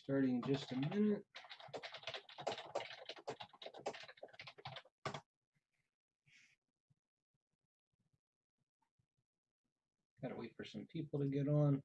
Starting in just a minute. Gotta wait for some people to get on.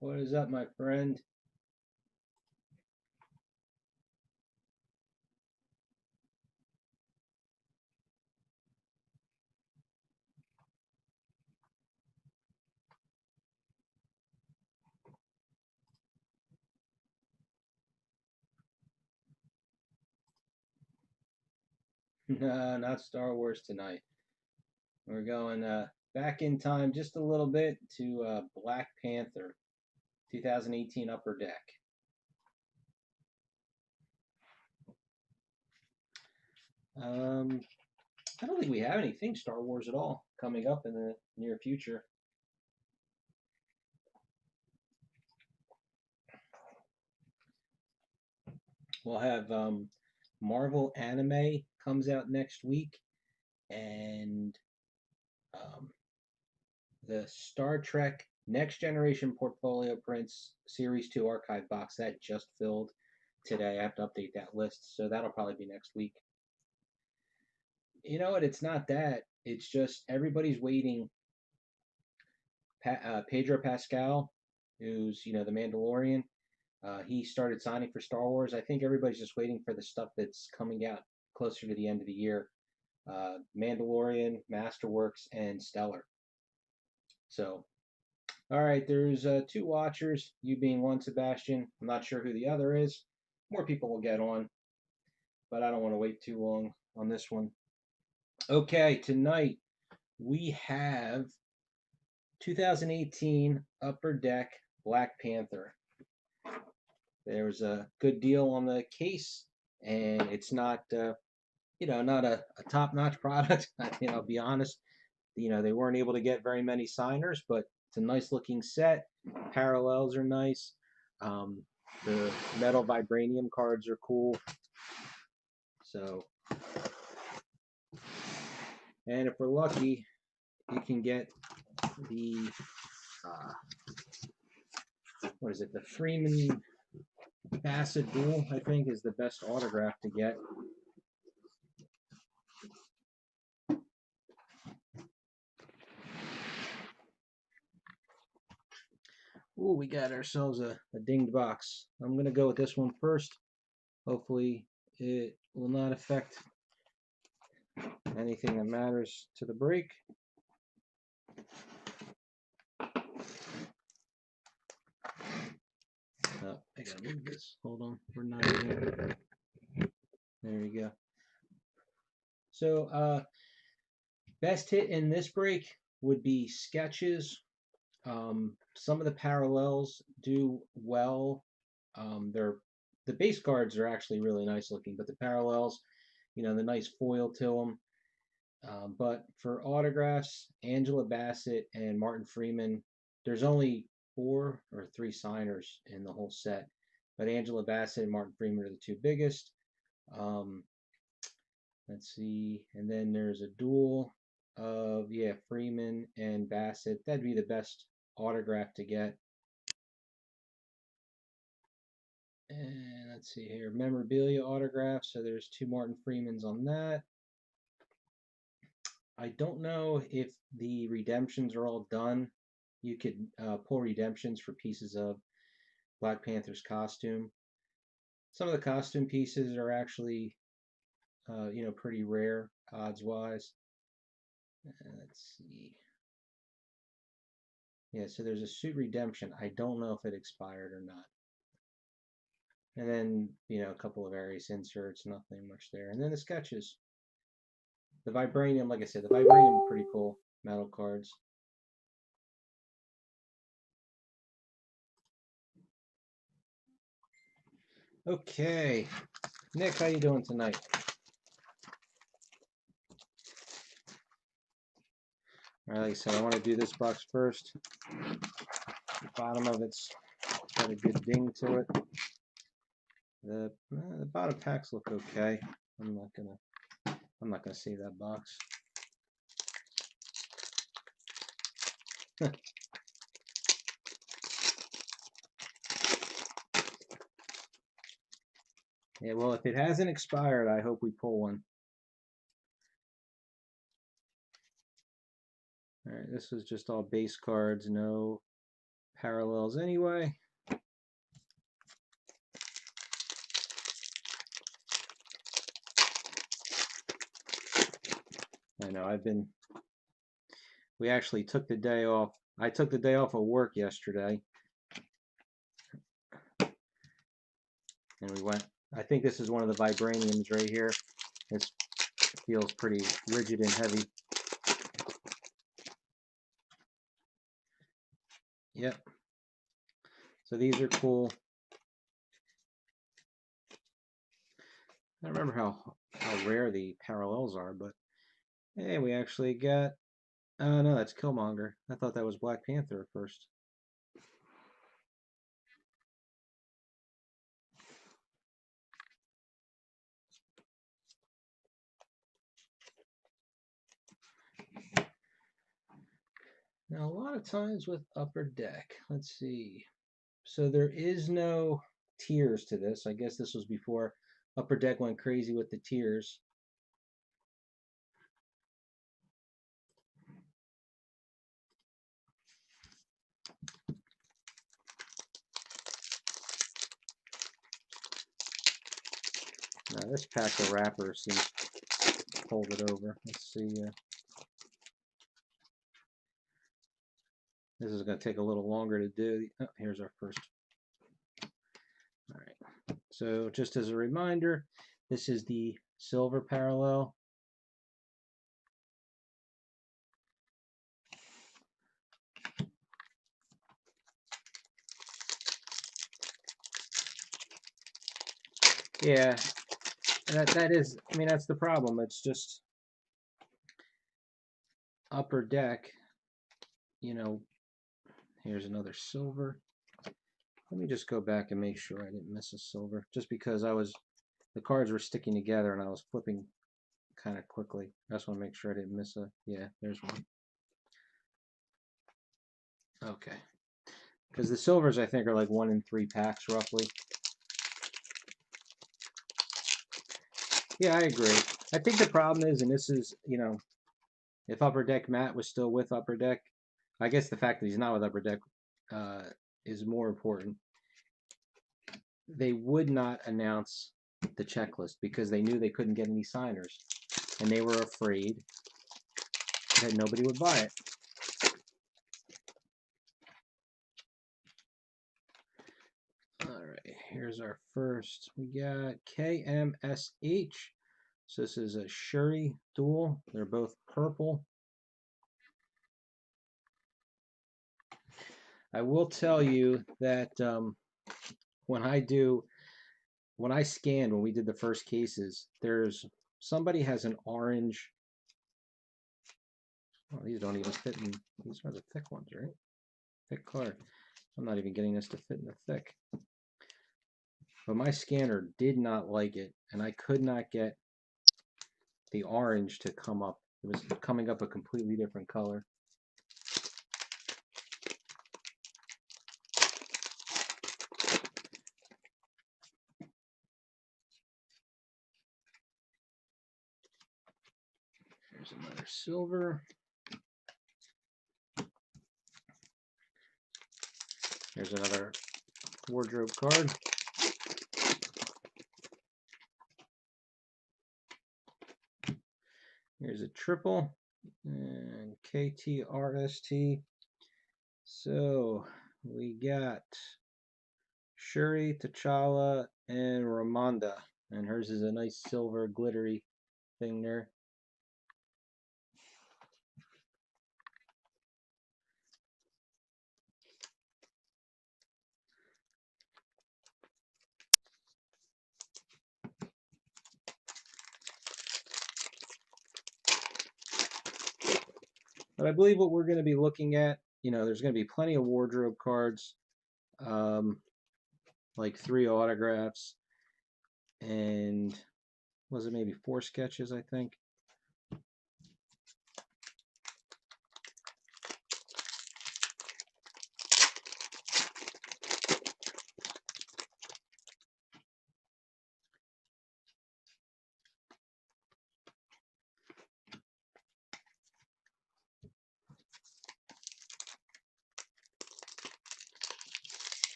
What is up, my friend? No, not Star Wars tonight. We're going back in time just a little bit to Black Panther, 2018 Upper Deck. I don't think we have anything Star Wars at all coming up in the near future. We'll have Marvel anime comes out next week, and the Star Trek Next Generation Portfolio Prints Series 2 archive box that just filled today. I have to update that list, so that'll probably be next week. You know what? It's not that. It's just everybody's waiting. Pedro Pascal, who's the Mandalorian, he started signing for Star Wars. I think everybody's just waiting for the stuff that's coming out closer to the end of the year. Mandalorian, Masterworks, and Stellar. So, all right, there's two watchers, you being one, Sebastian. I'm not sure who the other is. More people will get on, but I don't want to wait too long on this one. Okay, tonight we have 2018 Upper Deck Black Panther. There's a good deal on the case, and it's not, not a top-notch product. I'll be honest. They weren't able to get very many signers, but it's a nice-looking set. Parallels are nice. The metal vibranium cards are cool. So, and if we're lucky, you can get the what is it? The Freeman Bassett duel, I think, is the best autograph to get. Ooh, we got ourselves a dinged box. I'm going to go with this one first. Hopefully it will not affect anything that matters to the break. Oh, I gotta move this. Hold on. We're not even. There you go. So, best hit in this break would be sketches. Some of the parallels do well. The base cards are actually really nice looking, but the parallels, the nice foil to them. But for autographs, Angela Bassett and Martin Freeman, there's only 4 or 3 signers in the whole set. But Angela Bassett and Martin Freeman are the 2 biggest. Let's see. And then there's a duel of, Freeman and Bassett. That'd be the best autograph to get. And let's see here. Memorabilia autograph. So there's 2 Martin Freemans on that. I don't know if the redemptions are all done. You could pull redemptions for pieces of Black Panther's costume. Some of the costume pieces are actually, pretty rare odds-wise. Let's see. Yeah, so there's a suit redemption. I don't know if it expired or not. And then, a couple of various inserts, nothing much there. And then the sketches. The vibranium, like I said, the vibranium pretty cool metal cards. Okay, Nick, how you doing tonight? All right, like I said, I want to do this box first. The bottom of it's got a good ding to it. The bottom packs look okay. I'm not gonna save that box. Yeah, well, if it hasn't expired, I hope we pull one. All right, this was just all base cards, no parallels anyway. I know, we actually took the day off. I took the day off of work yesterday. And we went, I think this is one of the vibraniums right here. It feels pretty rigid and heavy. Yep. So these are cool. I don't remember how rare the parallels are, but hey, we actually got, oh no, that's Killmonger. I thought that was Black Panther at first. Now, a lot of times with Upper Deck, let's see. So there is no tiers to this. I guess this was before Upper Deck went crazy with the tiers. Now this pack of wrappers seems to hold it over. Let's see. This is going to take a little longer to do. Oh, here's our first. All right. So just as a reminder, this is the silver parallel. Yeah, that is, I mean, that's the problem. It's just Upper Deck, here's another silver. Let me just go back and make sure I didn't miss a silver, just because the cards were sticking together and I was flipping kind of quickly. I just want to make sure I didn't miss yeah, there's one. Okay. Because the silvers, I think, are like 1 in 3 packs, roughly. Yeah, I agree. I think the problem is, and this is, if Upper Deck Matt was still with Upper Deck, I guess the fact that he's not with Upper Deck is more important. They would not announce the checklist because they knew they couldn't get any signers. And they were afraid that nobody would buy it. All right, here's our first. We got KMSH. So this is a Shuri duel. They're both purple. I will tell you that when I scanned, when we did the first cases, somebody has an orange. Oh, these don't even fit in. These are the thick ones, right? Thick card. I'm not even getting this to fit in the thick. But my scanner did not like it, and I could not get the orange to come up. It was coming up a completely different color. Here's another silver. Here's another wardrobe card. Here's a triple and KTRST. So we got Shuri, T'Challa, and Ramonda. And hers is a nice silver glittery thing there. But I believe what we're going to be looking at, there's going to be plenty of wardrobe cards, like 3 autographs, and was it maybe 4 sketches, I think.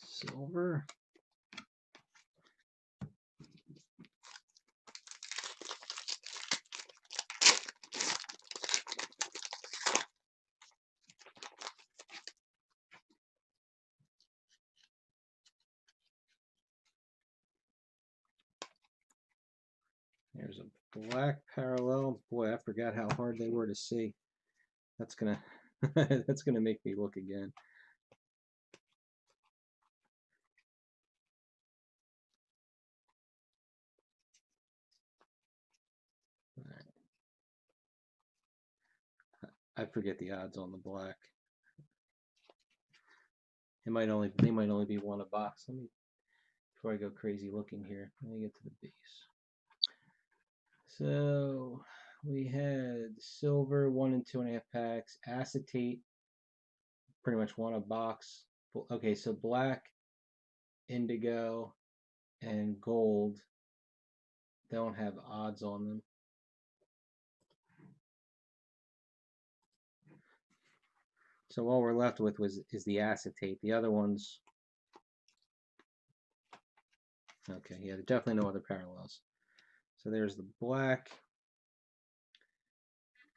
Silver. There's a black parallel. Boy, I forgot how hard they were to see. That's gonna that's gonna make me look again. I forget the odds on the black. They might only be 1 a box. Let me, before I go crazy looking here, let me get to the base. So we had silver 1 and 2.5 packs, acetate pretty much 1 a box. Okay, so black, indigo, and gold don't have odds on them. So all we're left with is the acetate. The other ones, okay, yeah, definitely no other parallels. So there's the black.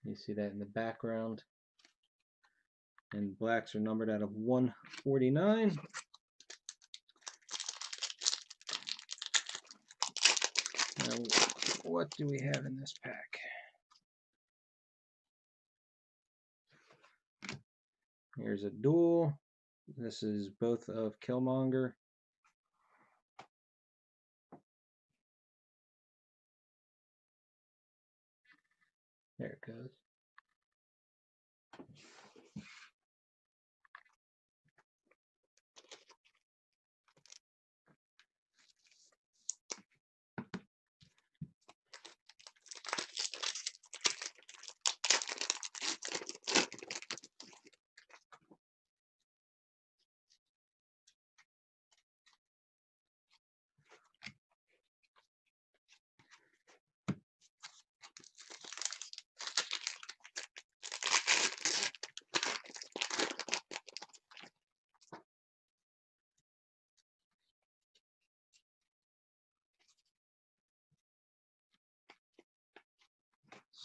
You see that in the background. And blacks are numbered out of 149. Now, what do we have in this pack? Here's a duel. This is both of Killmonger. There it goes.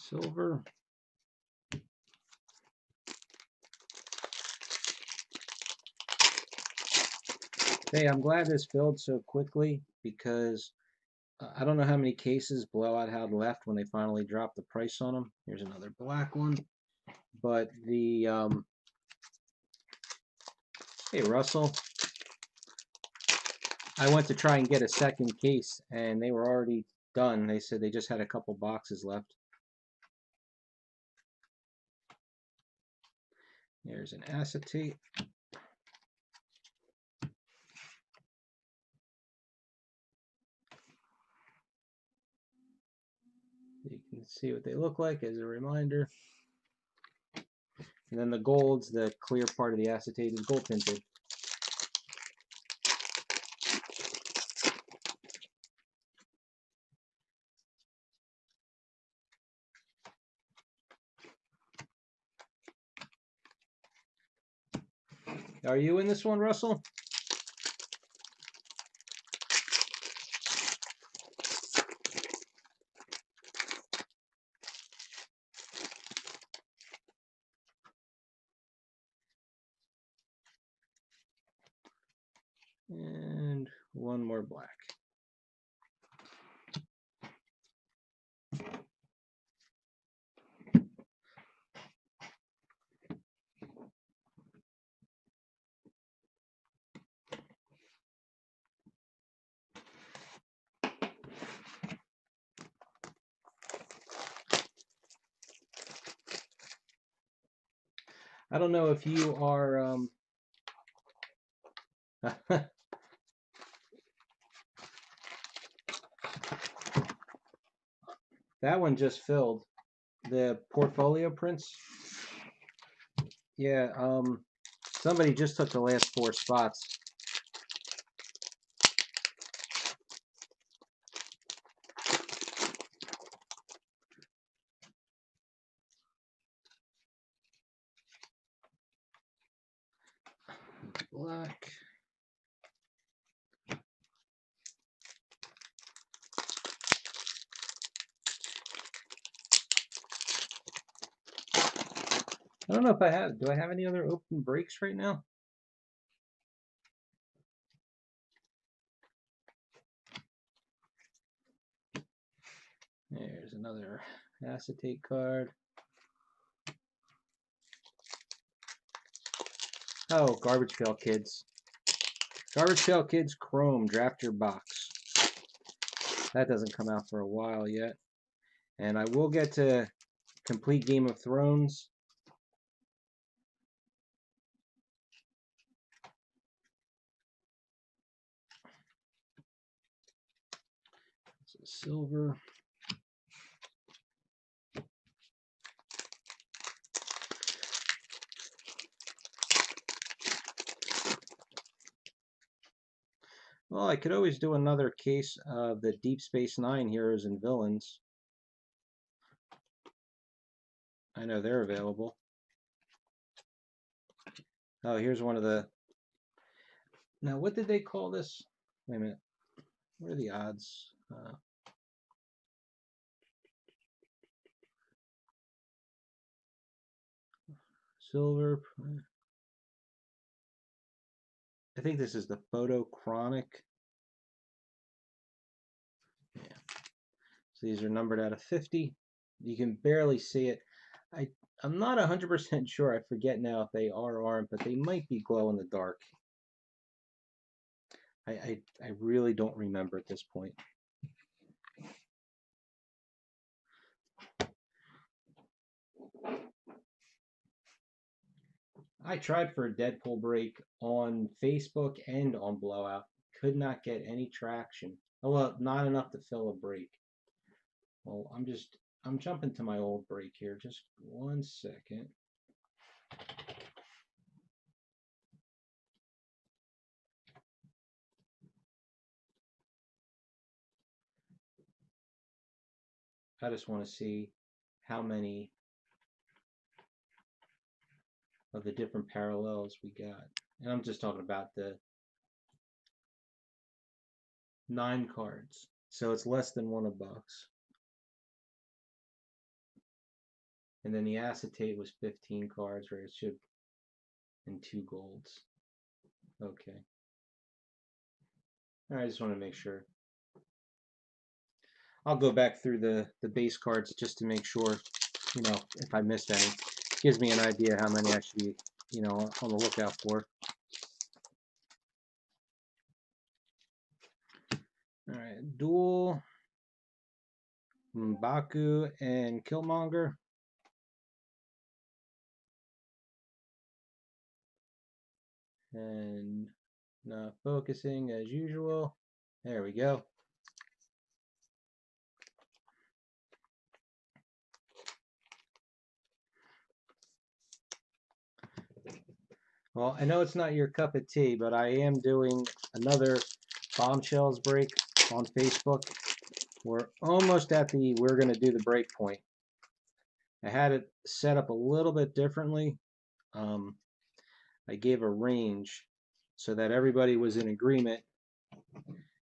Silver. Hey, I'm glad this filled so quickly because I don't know how many cases Blowout had left when they finally dropped the price on them. Here's another black one. But the, hey Russell, I went to try and get a second case and they were already done. They said they just had a couple boxes left. There's an acetate. You can see what they look like as a reminder. And then the golds, the clear part of the acetate is gold tinted. Are you in this one, Russell? And one more black. I don't know if you are that one just filled. The portfolio prints. Yeah, somebody just took the last 4 spots. Black. I don't know if I have. Do I have any other open breaks right now? There's another acetate card. Oh, Garbage Pail Kids. Garbage Pail Kids Chrome Drafter Box. That doesn't come out for a while yet. And I will get to complete Game of Thrones. Silver. Well, I could always do another case of the Deep Space Nine heroes and villains. I know they're available. Oh, here's one of the... Now, what did they call this? Wait a minute. What are the odds? Silver. I think this is the Photochronic. Yeah. So these are numbered out of 50. You can barely see it. I'm not 100% sure. I forget now if they are or aren't, but they might be glow in the dark. I really don't remember at this point. I tried for a Deadpool break on Facebook and on Blowout. Could not get any traction. Oh, well, not enough to fill a break. Well, I'm jumping to my old break here. Just 1 second. I just want to see how many of the different parallels we got. And I'm just talking about the 9 cards. So it's less than $1 a box. And then the acetate was 15 cards, where it should, and 2 golds. Okay. All right, I just want to make sure. I'll go back through the base cards just to make sure, if I missed any. It gives me an idea how many I should be, on the lookout for. All right, Duel, M'Baku, and Killmonger. And not focusing as usual. There we go. Well, I know it's not your cup of tea, but I am doing another Bombshells break on Facebook. We're almost at we're going to do the break point. I had it set up a little bit differently. I gave a range so that everybody was in agreement.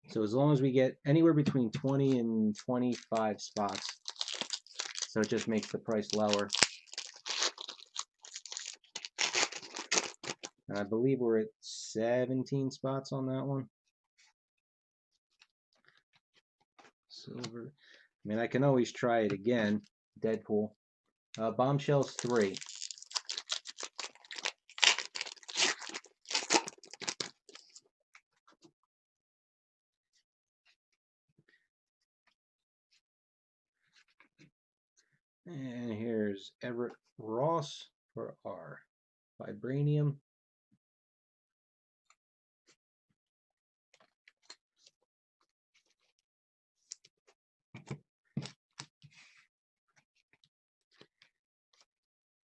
So as long as we get anywhere between 20 and 25 spots, so it just makes the price lower. I believe we're at 17 spots on that one. Silver. I mean, I can always try it again. Deadpool. Bombshells 3. And here's Everett Ross for R. Vibranium.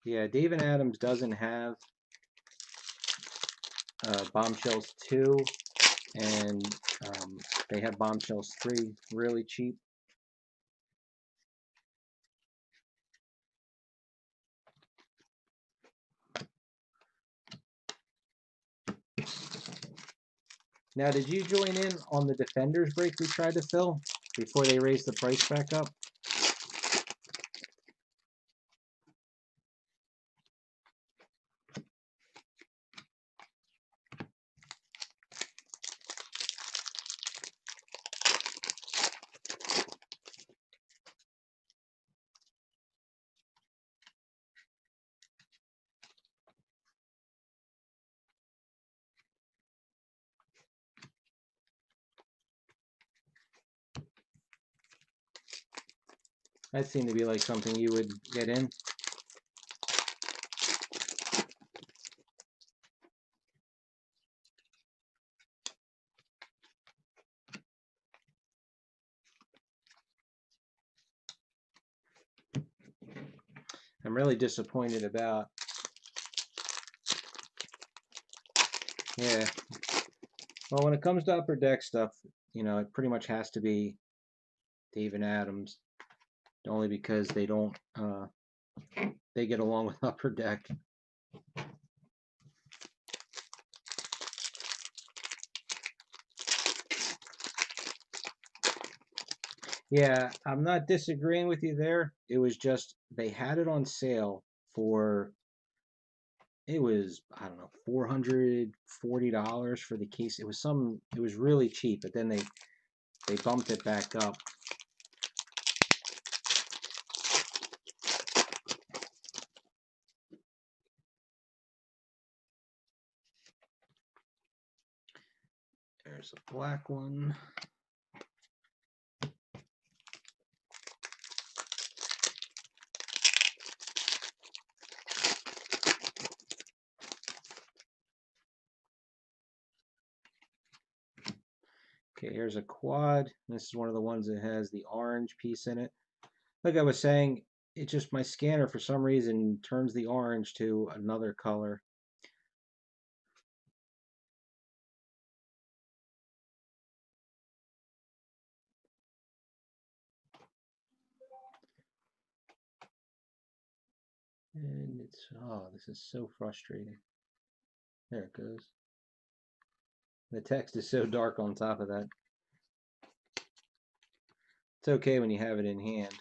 Yeah, David Adams doesn't have Bombshells 2, and they have Bombshells 3 really cheap. Now, did you join in on the Defenders break we tried to fill before they raised the price back up? That seemed to be like something you would get in. I'm really disappointed about. Yeah. Well, when it comes to Upper Deck stuff, you know, it pretty much has to be David Adams, only because they don't, they get along with Upper Deck. Yeah, I'm not disagreeing with you there. It was just they had it on sale for, it was, I don't know, $440 for the case. It was really cheap, but then they bumped it back up. There's a black one. Okay, here's a quad. This is one of the ones that has the orange piece in it. Like I was saying, it just, my scanner for some reason turns the orange to another color. And it's, oh, this is so frustrating. There it goes. The text is so dark on top of that. It's okay when you have it in hand.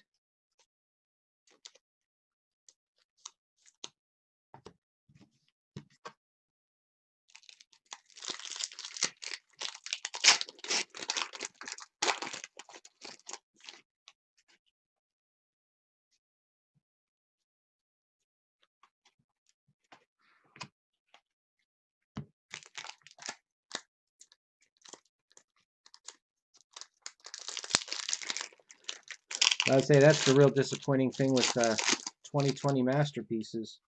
I'd say that's the real disappointing thing with 2020 masterpieces.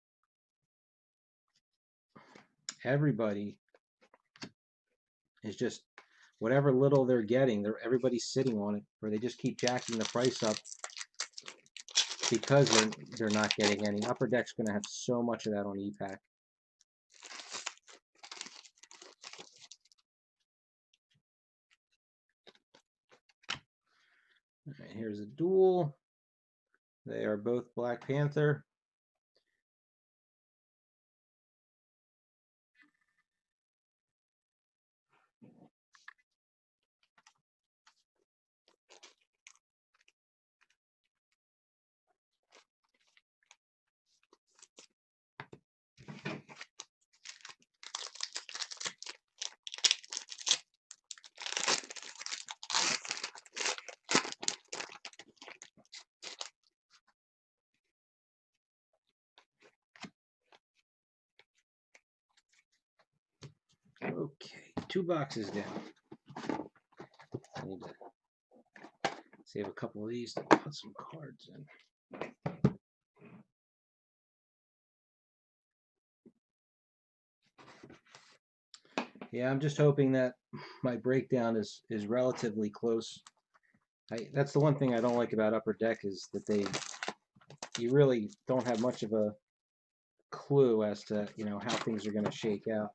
Everybody is just, whatever little they're getting, everybody's sitting on it, or they just keep jacking the price up because they're not getting any. Upper Deck's going to have so much of that on e-Pack. All right, here's a duel. They are both Black Panther. Okay, 2 boxes down. I need to save a couple of these to put some cards in. Yeah, I'm just hoping that my breakdown is relatively close. That's the one thing I don't like about Upper Deck is that you really don't have much of a clue as to how things are going to shake out.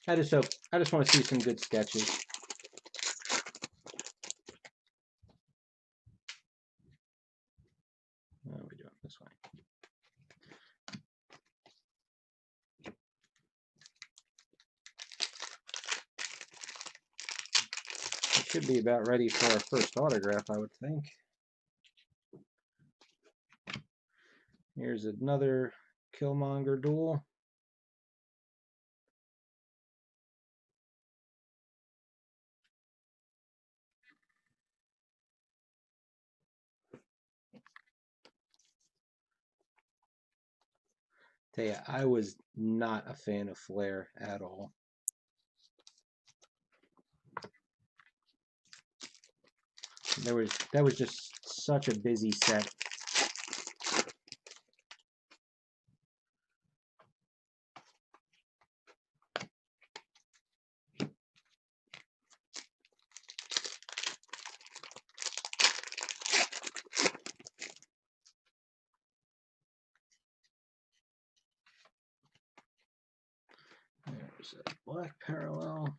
I just want to see some good sketches. How are we doing this way? It should be about ready for our first autograph, I would think. Here's another Killmonger duel. Tell you, I was not a fan of Flair at all. That was just such a busy set. There's a black parallel.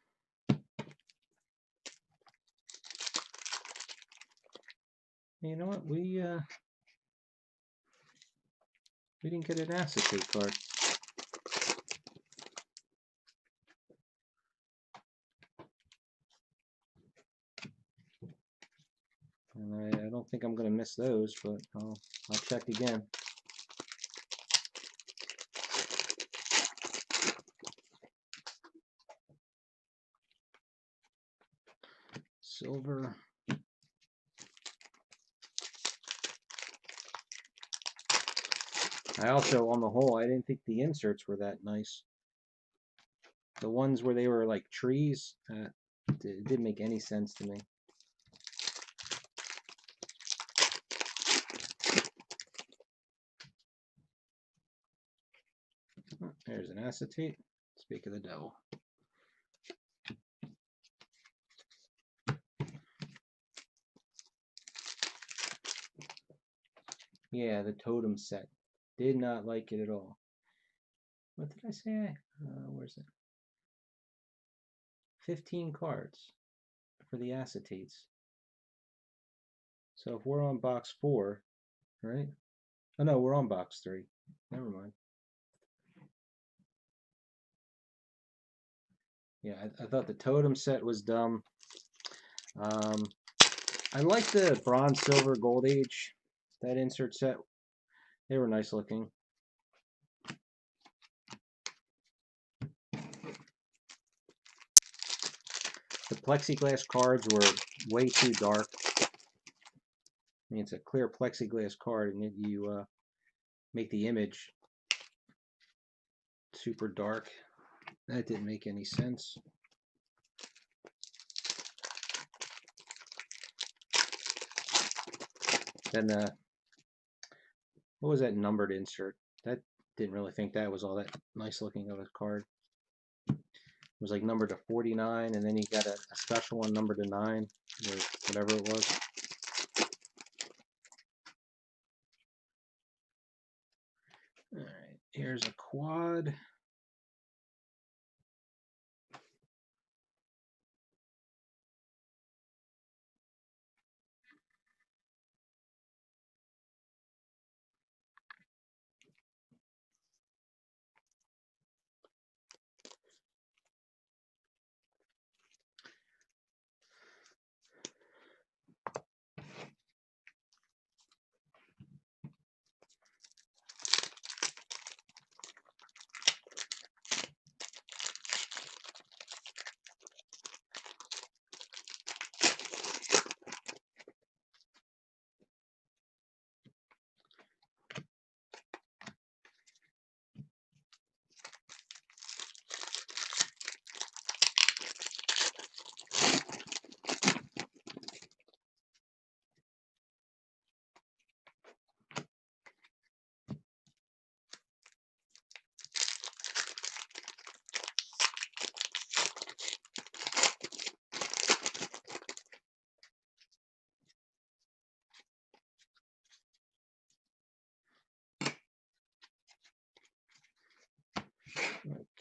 You know what? We didn't get an acetate card. And I don't think I'm going to miss those, but I'll check again. Silver. I also, on the whole, I didn't think the inserts were that nice. The ones where they were like trees, it didn't make any sense to me. Oh, there's an acetate. Speak of the devil. Yeah, the totem set. Did not like it at all. What did I say? Where's it? 15 cards for the acetates. So if we're on box 4, right? Oh no, we're on box 3. Never mind. Yeah, I thought the totem set was dumb. I like the bronze, silver, gold age, that insert set. They were nice looking. The plexiglass cards were way too dark. I mean, it's a clear plexiglass card, and you make the image super dark. That didn't make any sense. Then what was that numbered insert? That didn't really think that was all that nice looking of a card. It was like numbered to 49, and then you got a special one numbered to 9, or whatever it was. All right, here's a quad.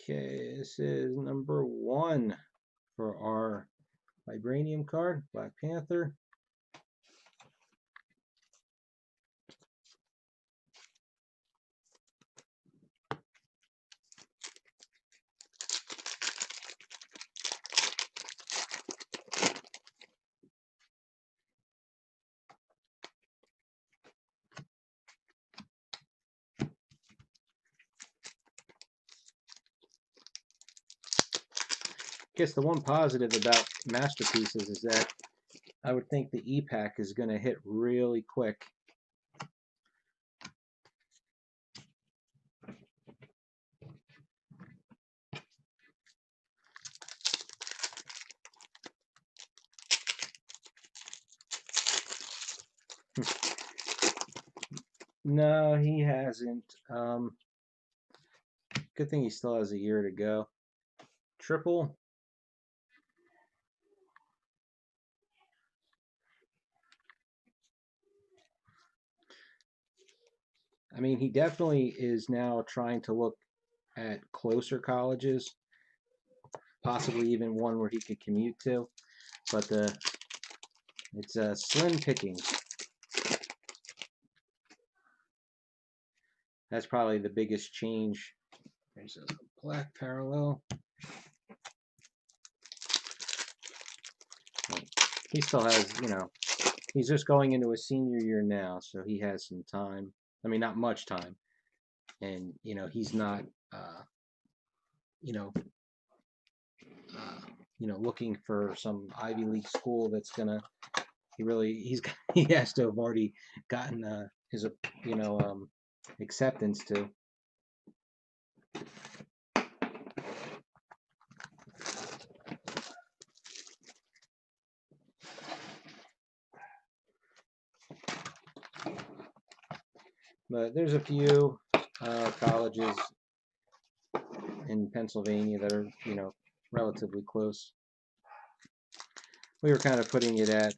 Okay, this is number 1 for our Vibranium card, Black Panther. I guess the one positive about Masterpieces is that I would think the E-Pack is going to hit really quick. No, he hasn't. Good thing he still has a year to go. Triple. I mean, he definitely is now trying to look at closer colleges, possibly even one where he could commute to. But it's slim pickings. That's probably the biggest change. There's a black parallel. He still has, he's just going into his senior year now, so he has some time. I mean, not much time. And, he's not, looking for some Ivy League school that's gonna. He has to have already gotten his, acceptance to. But there's a few colleges in Pennsylvania that are, relatively close. We were kind of putting it at,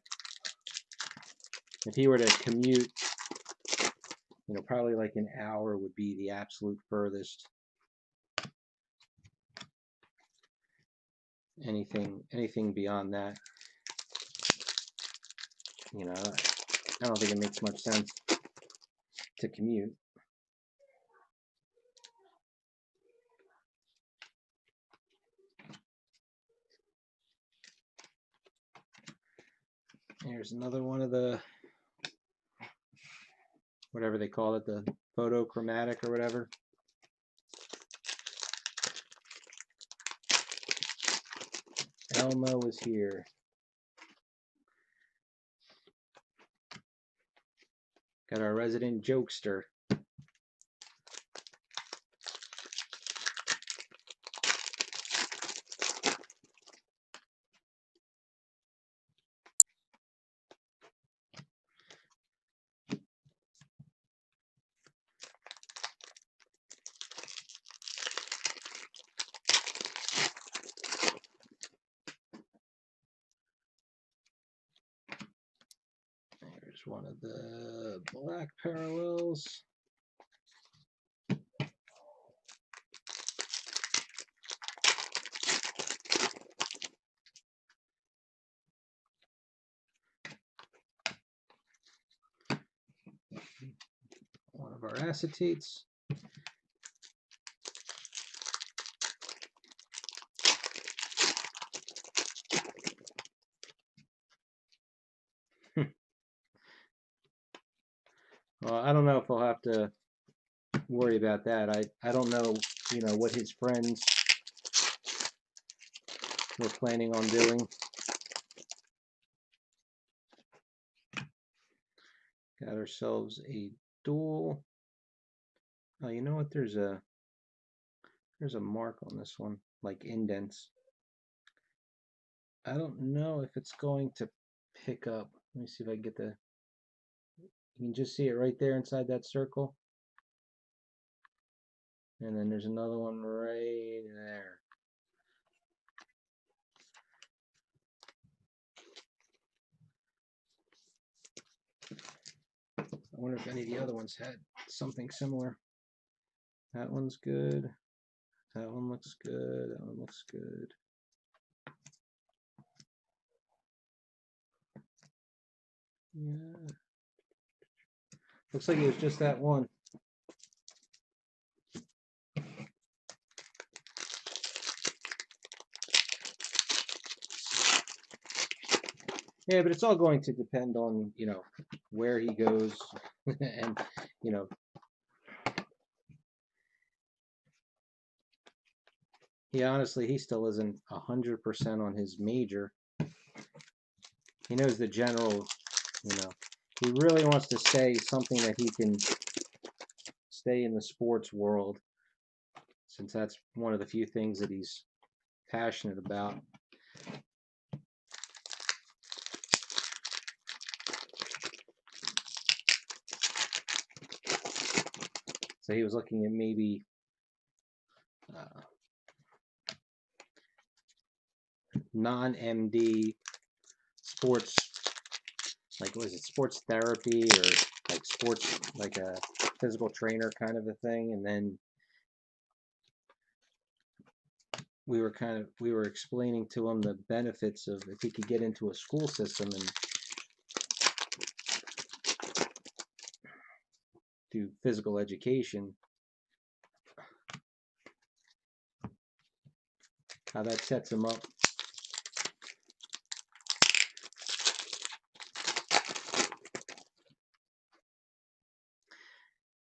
if he were to commute, probably like an hour would be the absolute furthest. Anything beyond that, I don't think it makes much sense to commute. Here's another one of the, whatever they call it, the photochromatic or whatever. Elmo is here. Got our resident jokester. There's one of the black parallels. One of our acetates. Well, I don't know if I'll have to worry about that. I don't know, what his friends were planning on doing. Got ourselves a dual. Oh, you know what? There's a mark on this one, like indents. I don't know if it's going to pick up. Let me see if I can get the. You can just see it right there inside that circle. And then there's another one right there. I wonder if any of the other ones had something similar. That one's good. That one looks good. That one looks good. Yeah. Looks like it was just that one. Yeah, but it's all going to depend on, where he goes and, he still isn't 100% on his major. He knows the general, he really wants to say something that he can stay in the sports world, since that's one of the few things that he's passionate about. So he was looking at maybe non-MD sports, like what is it, sports therapy, or like sports, like a physical trainer kind of a thing. And then we were explaining to him the benefits of if he could get into a school system and do physical education, how that sets him up.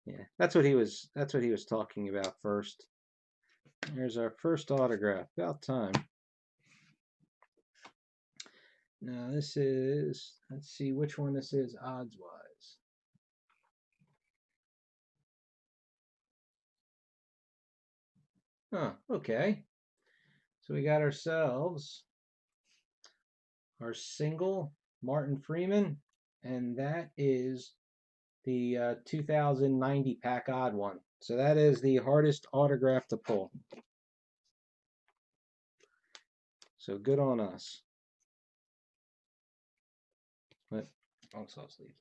Yeah, that's what he was talking about first. Here's our first autograph. About time. Now this is, let's see which one this is odds wise. Huh, okay. So we got ourselves our single Martin Freeman, and that is the 2090 pack odd one. So that is the hardest autograph to pull. So good on us. But long sleeve.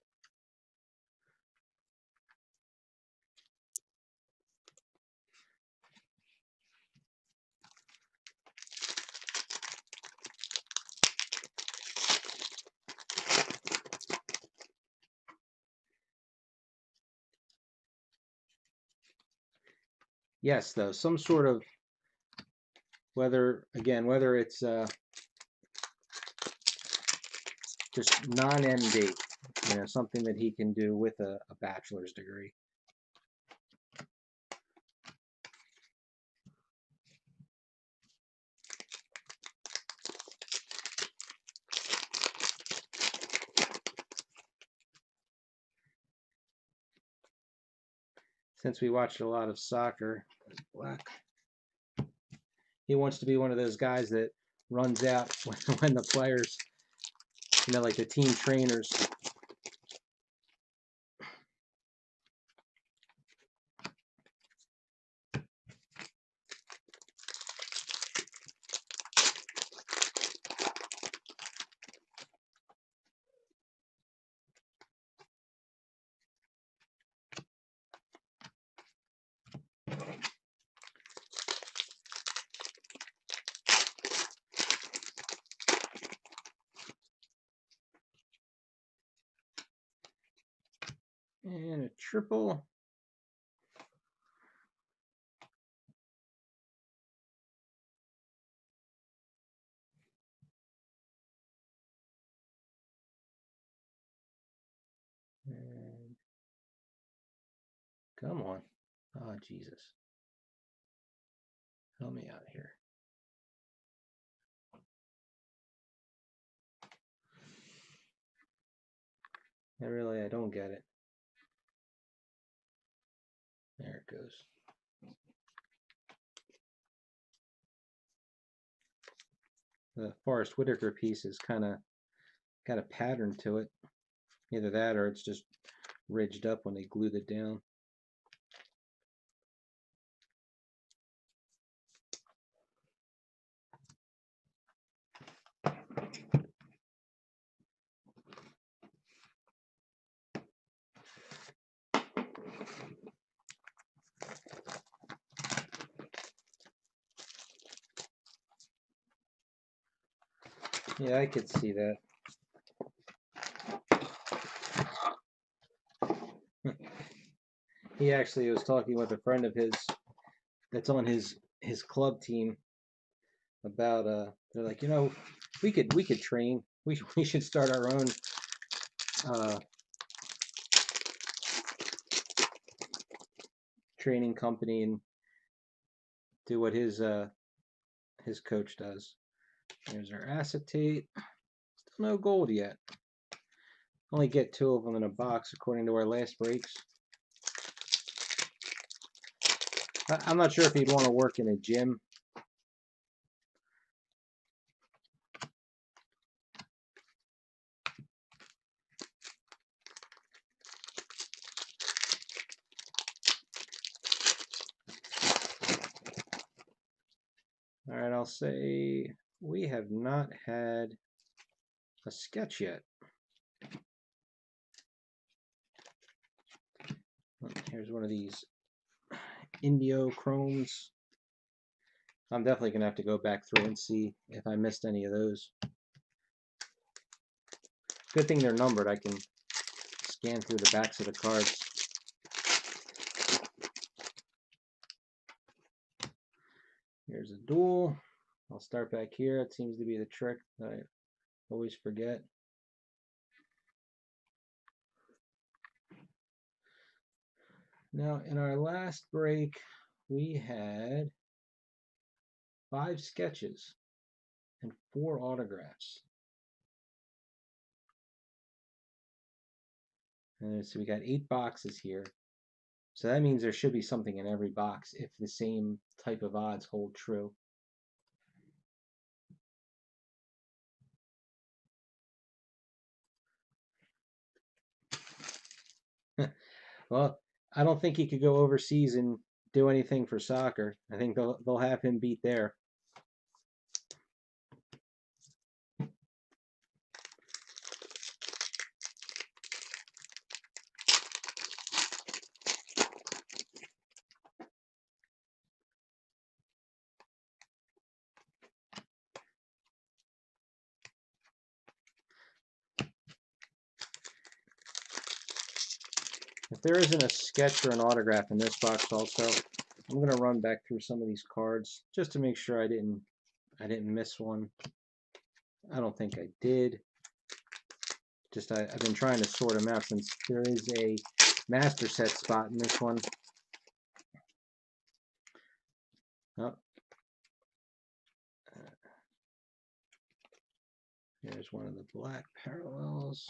Yes, though, some sort of, whether it's just non-MD, something that he can do with a bachelor's degree. Since we watched a lot of soccer, black. He wants to be one of those guys that runs out when the players, like the team trainers. And a triple. And come on. Oh, Jesus. Help me out here. I don't get it. There it goes. The Forrest Whitaker piece is kind of got a pattern to it. Either that or it's just ridged up when they glued it down. Yeah, I could see that. He actually was talking with a friend of his that's on his club team about they're like, we could train. We should start our own uh training company and do what his coach does. There's our acetate. Still no gold yet. Only get 2 of them in a box according to our last breaks. I'm not sure if you'd want to work in a gym. All right, I'll say we have not had a sketch yet. Here's one of these Indio chromes. I'm definitely going to have to go back through and see if I missed any of those. Good thing they're numbered. I can scan through the backs of the cards. Here's a duel. I'll start back here. It seems to be the trick that I always forget. Now, in our last break, we had 5 sketches and 4 autographs. And so we got 8 boxes here. So that means there should be something in every box if the same type of odds hold true. Well, I don't think he could go overseas and do anything for soccer. I think they'll have him beat there. If there isn't a sketch or an autograph in this box also, I'm going to run back through some of these cards just to make sure I didn't miss one. I don't think I did. Just I've been trying to sort them out since there is a master set spot in this one. Oh. Here's one of the black parallels.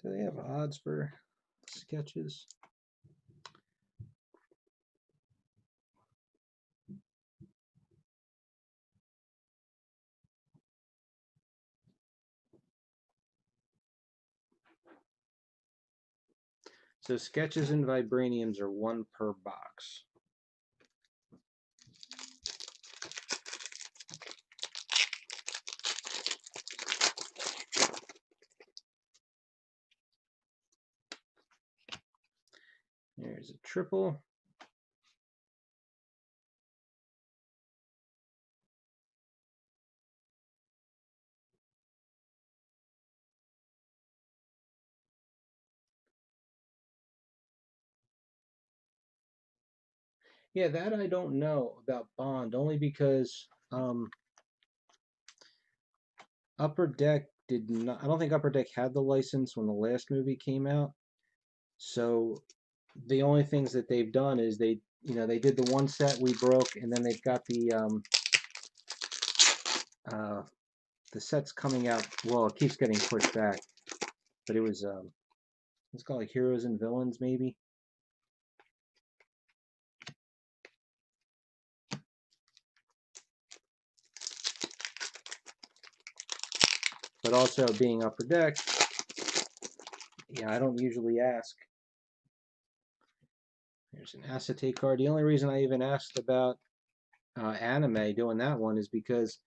Do they have odds for sketches? So sketches and vibraniums are 1 per box. Here's a triple. Yeah, that I don't know about Bond, only because Upper Deck did not. I don't think Upper Deck had the license when the last movie came out. So the only things that they've done is they did the one set we broke, and then they've got uh, the sets coming out. Well, it keeps getting pushed back, but it's called like Heroes and Villains, maybe. But also being Upper Deck, yeah, I don't usually ask. There's an acetate card. The only reason I even asked about anime doing that one is because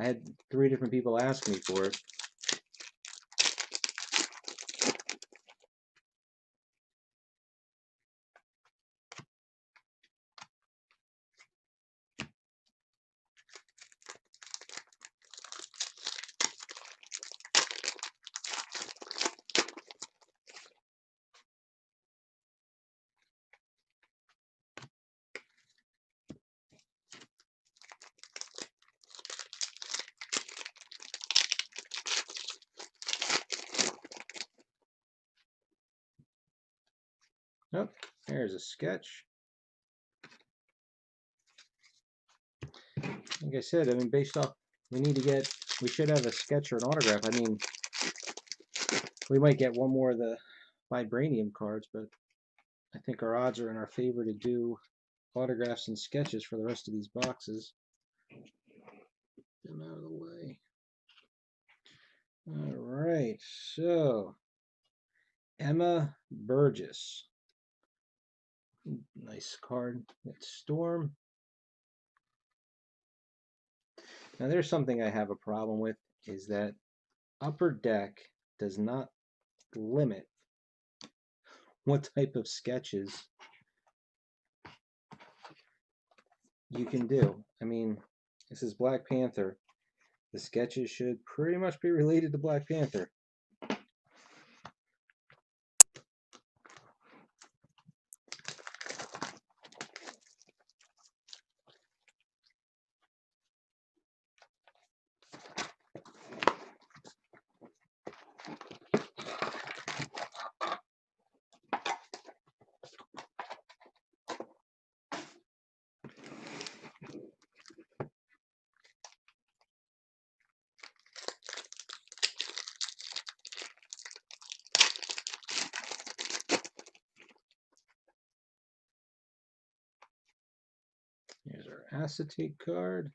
I had 3 different people ask me for it. Oh, there's a sketch. Like I said, I mean, based off, we should have a sketch or an autograph. I mean, we might get one more of the vibranium cards, but I think our odds are in our favor to do autographs and sketches for the rest of these boxes. Get them out of the way. All right, so Emma Burgess. Nice card. It's Storm. Now there's something I have a problem with, is that Upper Deck does not limit what type of sketches you can do. I mean, this is Black Panther. The sketches should pretty much be related to Black Panther. Here's our acetate card.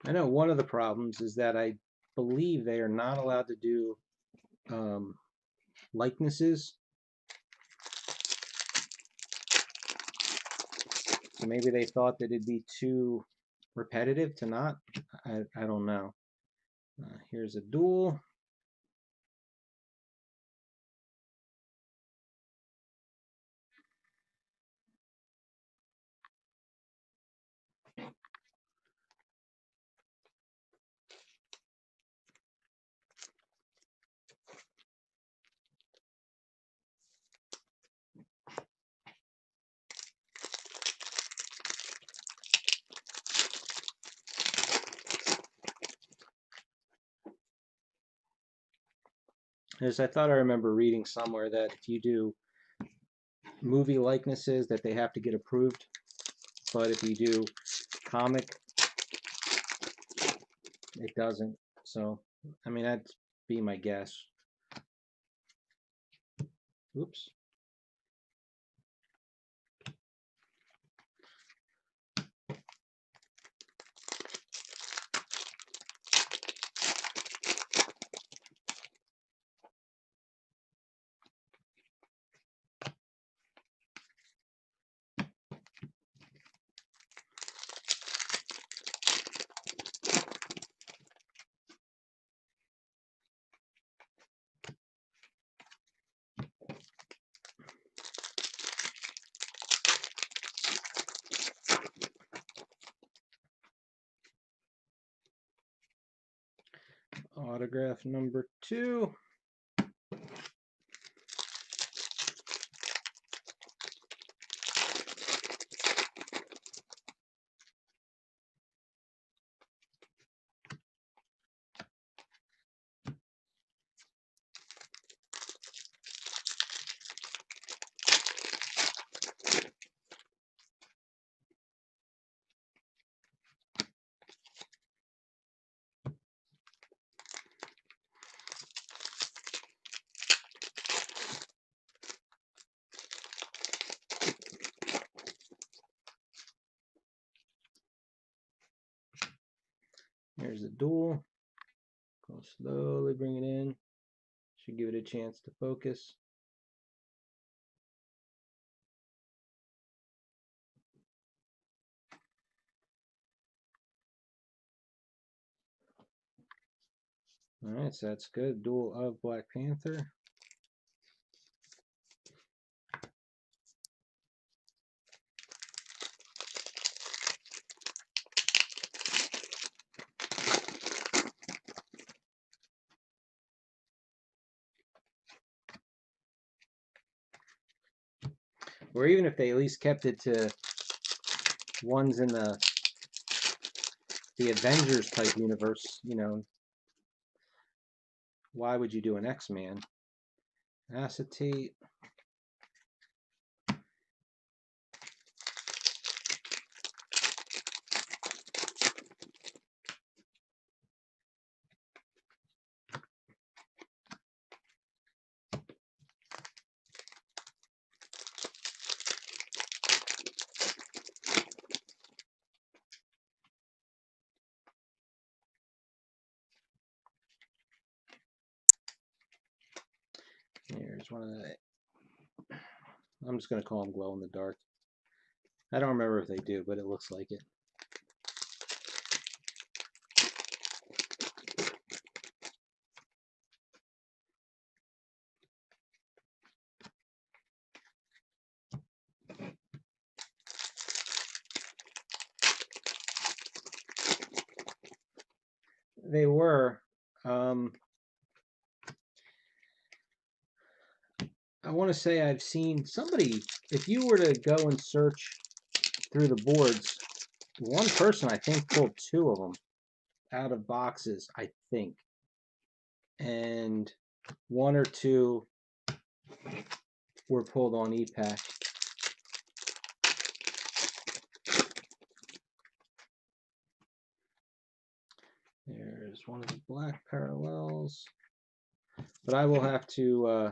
I know one of the problems is that I believe they are not allowed to do likenesses. So maybe they thought that it'd be too repetitive to not. I don't know. Here's a duel. As I thought I remember reading somewhere that if you do movie likenesses that they have to get approved, but if you do comic, it doesn't. So, I mean, that'd be my guess. Oops. Autograph number 2. There's the dual. Go slowly bring it in. Should give it a chance to focus. Alright, so that's good. Dual of Black Panther. Or even if they at least kept it to ones in the Avengers type universe, you know, why would you do an X-Man? Acetate. Here's one of the, I'm just going to call them glow in the dark. I don't remember if they do, but it looks like it. They were. I want to say I've seen somebody, if you were to go and search through the boards, one person I think pulled 2 of them out of boxes, I think. And 1 or 2 were pulled on e-pack. There's one of the black parallels. But I will have to,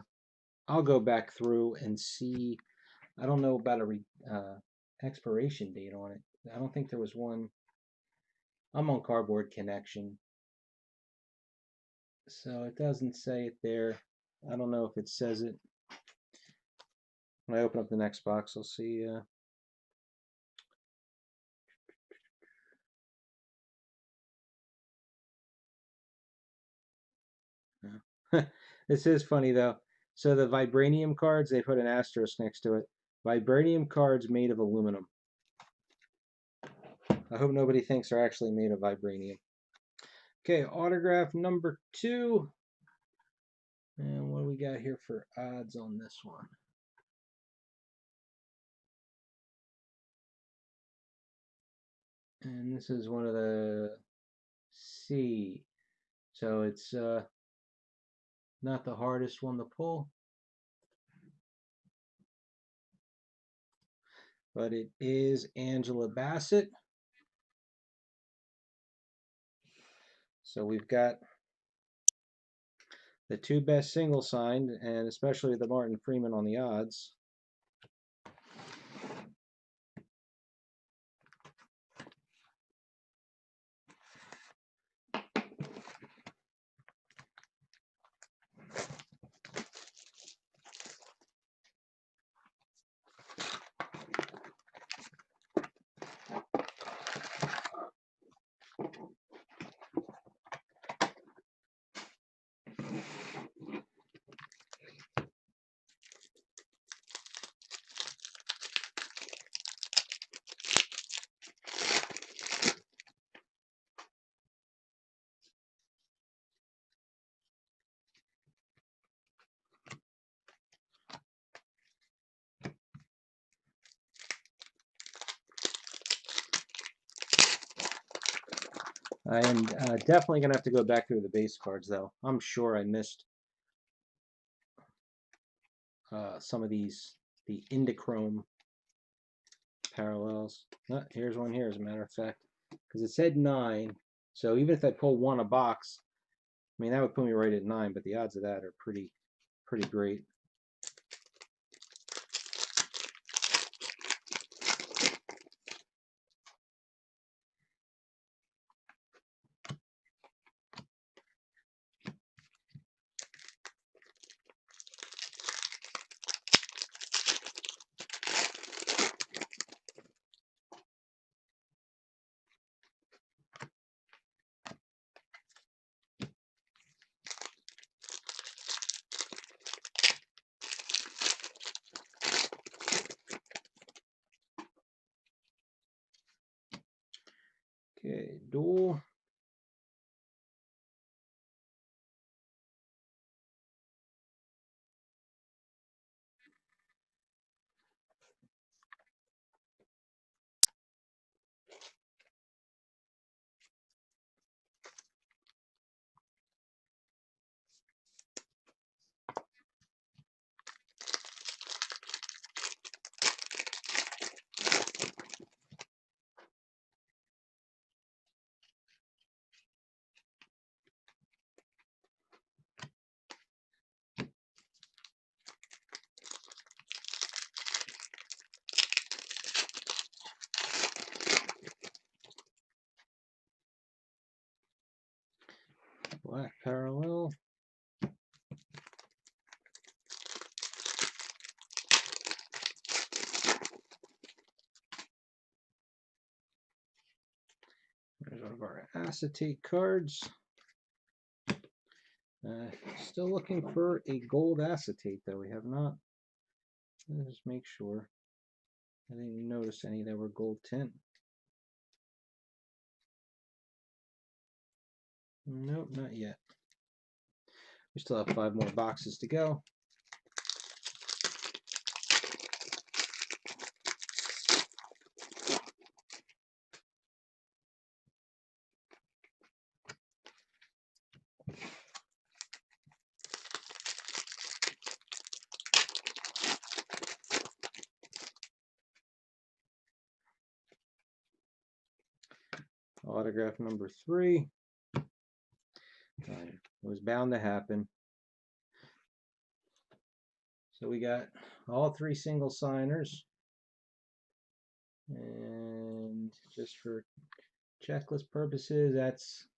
I'll go back through and see. I don't know about a expiration date on it. I don't think there was one. I'm on Cardboard Connection, so it doesn't say it there. I don't know if it says it. When I open up the next box, I'll see. This is funny though. So the vibranium cards, they put an asterisk next to it. Vibranium cards made of aluminum. I hope nobody thinks they're actually made of vibranium. Okay, autograph number 2. And what do we got here for odds on this one? And this is one of the C. So it's not the hardest one to pull. But it is Angela Bassett. So we've got the 2 best single signed, and especially the Martin Freeman on the odds. I am definitely going to have to go back through the base cards, though. I'm sure I missed some of these, the Indichrome parallels. Here's one here, as a matter of fact, because it said 9. So even if I pull one a box, I mean, that would put me right at 9, but the odds of that are pretty great. Okay, duel. Black parallel. There's one of our acetate cards. Still looking for a gold acetate, though. We have not. Let's just make sure. I didn't notice any that were gold tint. Nope, not yet. We still have 5 more boxes to go. Autograph number 3. It was bound to happen. So we got all 3 single signers. And just for checklist purposes, that's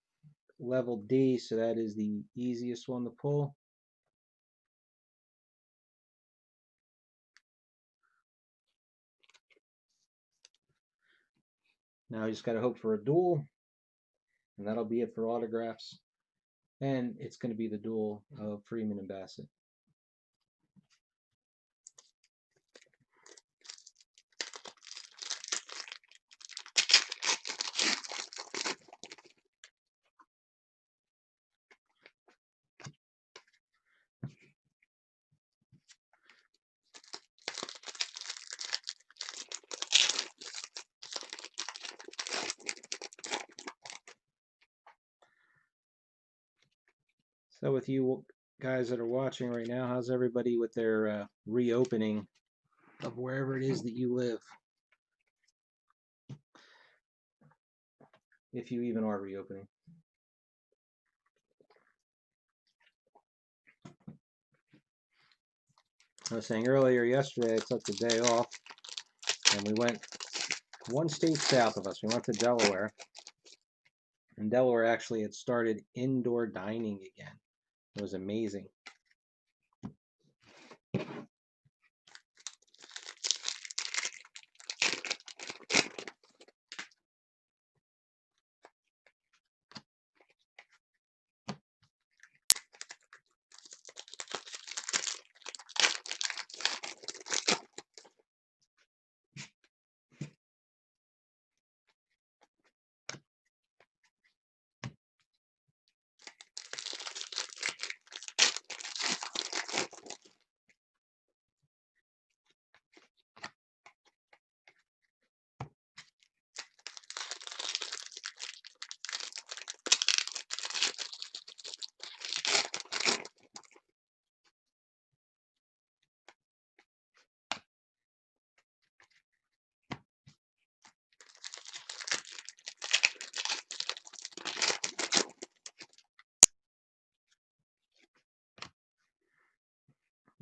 level D, so that is the easiest one to pull. Now I just got to hope for a duel, and that'll be it for autographs. And it's going to be the duel of Freeman and Bassett. So with you guys that are watching right now, how's everybody with their reopening of wherever it is that you live? If you even are reopening. I was saying earlier yesterday, I took the day off and we went one state south of us. We went to Delaware. And Delaware actually had started indoor dining again. It was amazing.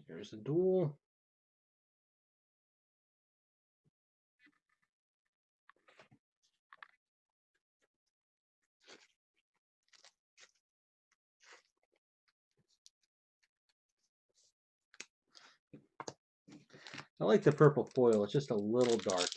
There's a dual. I like the purple foil. It's just a little dark.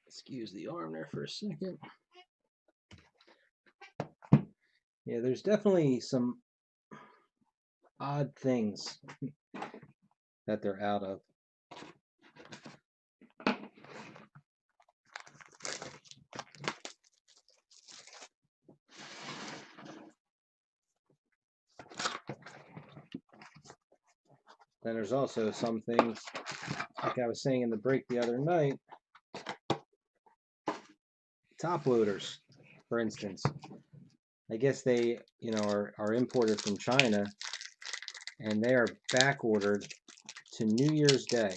Excuse the arm there for a second. Yeah, there's definitely some odd things that they're out of. Then there's also some things, like I was saying in the break the other night, top loaders, for instance. I guess they, are imported from China, and they are back ordered to New Year's Day.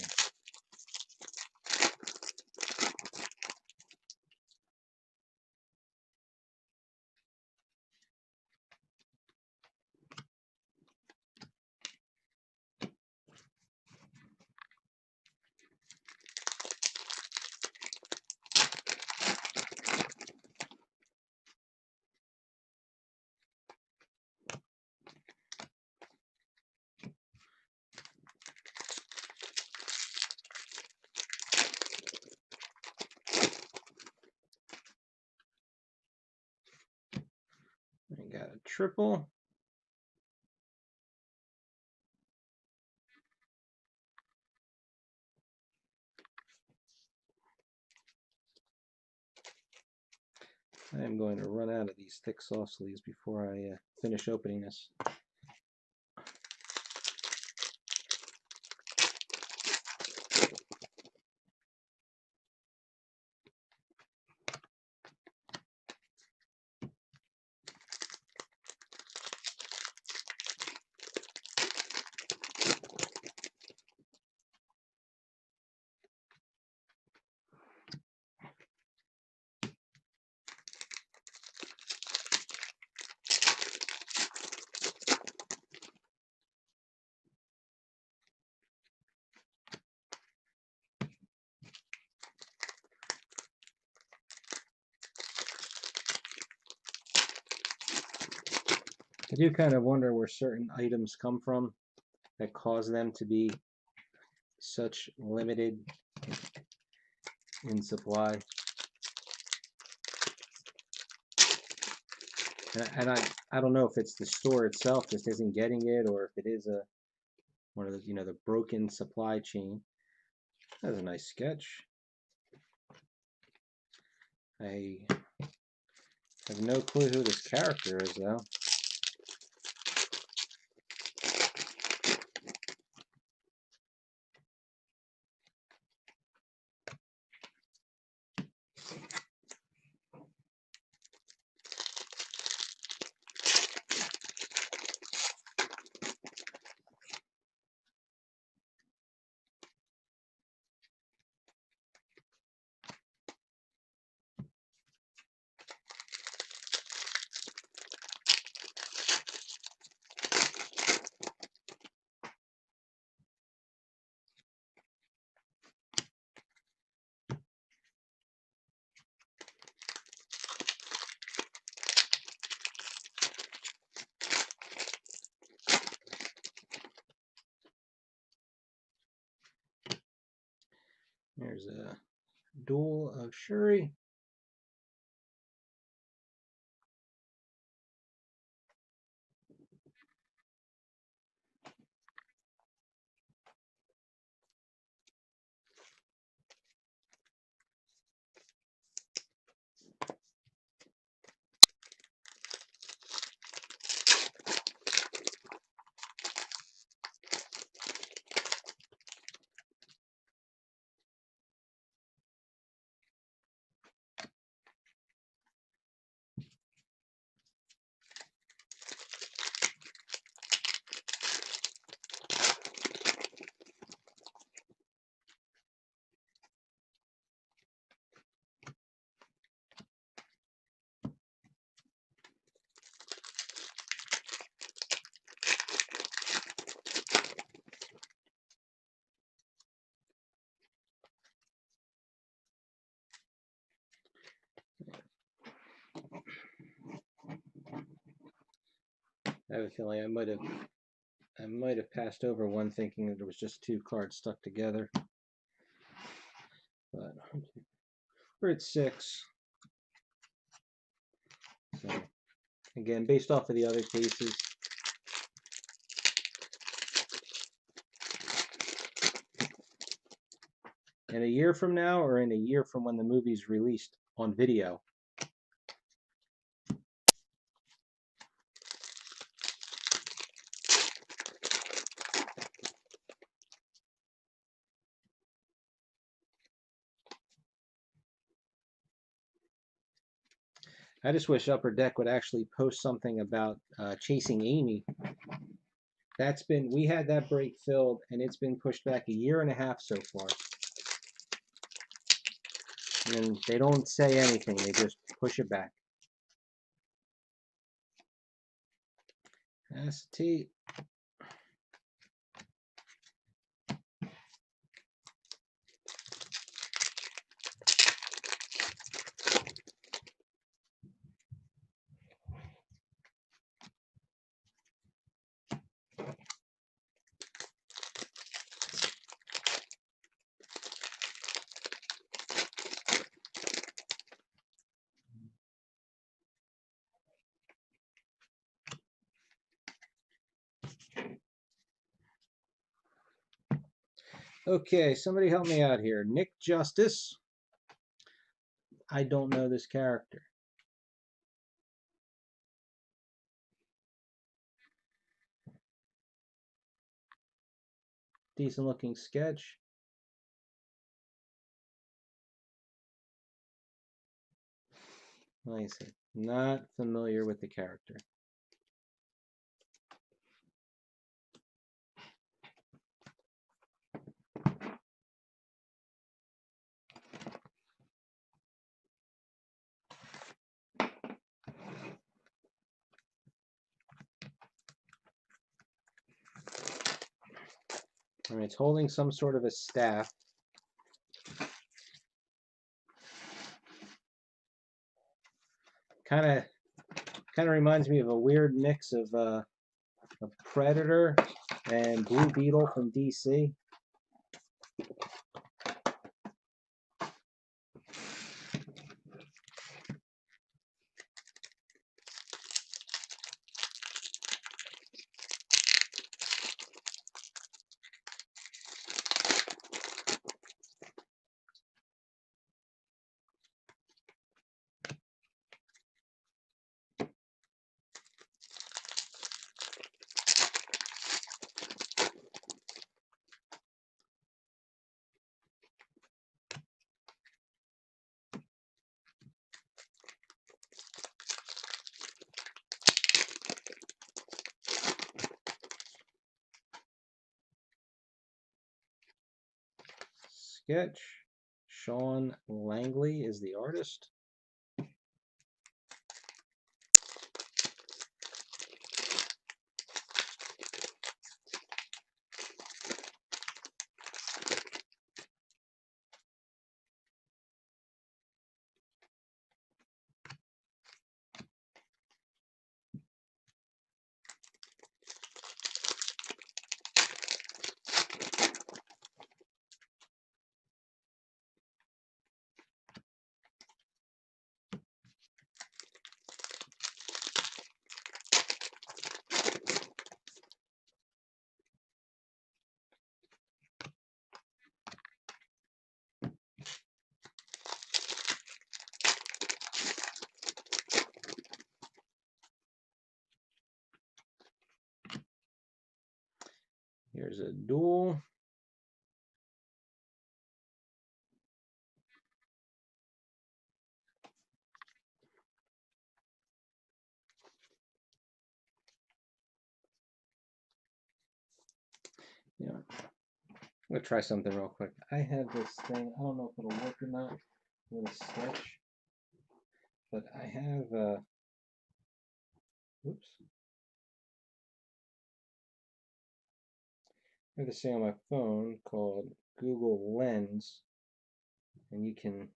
I got a triple. I am going to run out of these thick soft sleeves before I finish opening this. I do kind of wonder where certain items come from that cause them to be such limited in supply. And I don't know if it's the store itself just isn't getting it, or if it is one of those, the broken supply chain. That's a nice sketch. I have no clue who this character is, though. There's a duel of Shuri. have a feeling I might have passed over one thinking that there was just two cards stuck together. But we're at 6. So again, based off of the other cases, in a year from now or in a year from when the movie's released on video, I just wish Upper Deck would actually post something about Chasing Amy. We had that break filled, and it's been pushed back a year and a half so far. And they don't say anything, they just push it back. ST. Okay, somebody help me out here. Nick Justice. I don't know this character. Decent looking sketch. Let me see. Not familiar with the character. I mean, it's holding some sort of a staff. Kind of reminds me of a weird mix of Predator and Blue Beetle from DC. Sketch. Sean Langley is the artist. Here's a duel. Yeah, I'm gonna try something real quick. I have this thing. I don't know if it'll work or not with a sketch, but I have. Whoops. I have this thing on my phone called Google Lens, and you can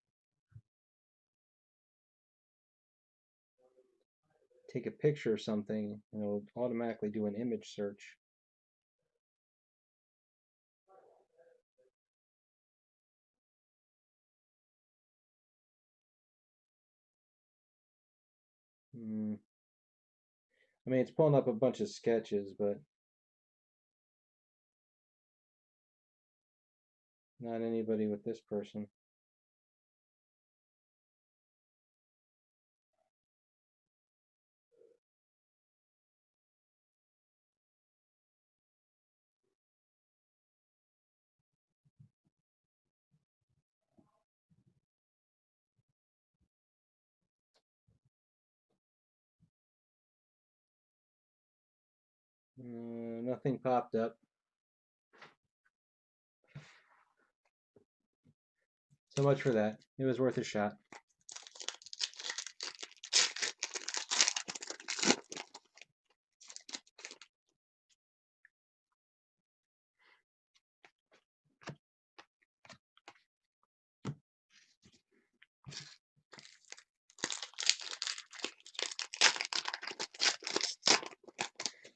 take a picture of something, and it'll automatically do an image search. I mean, it's pulling up a bunch of sketches, but not anybody with this person. Nothing popped up. So much for that. It was worth a shot.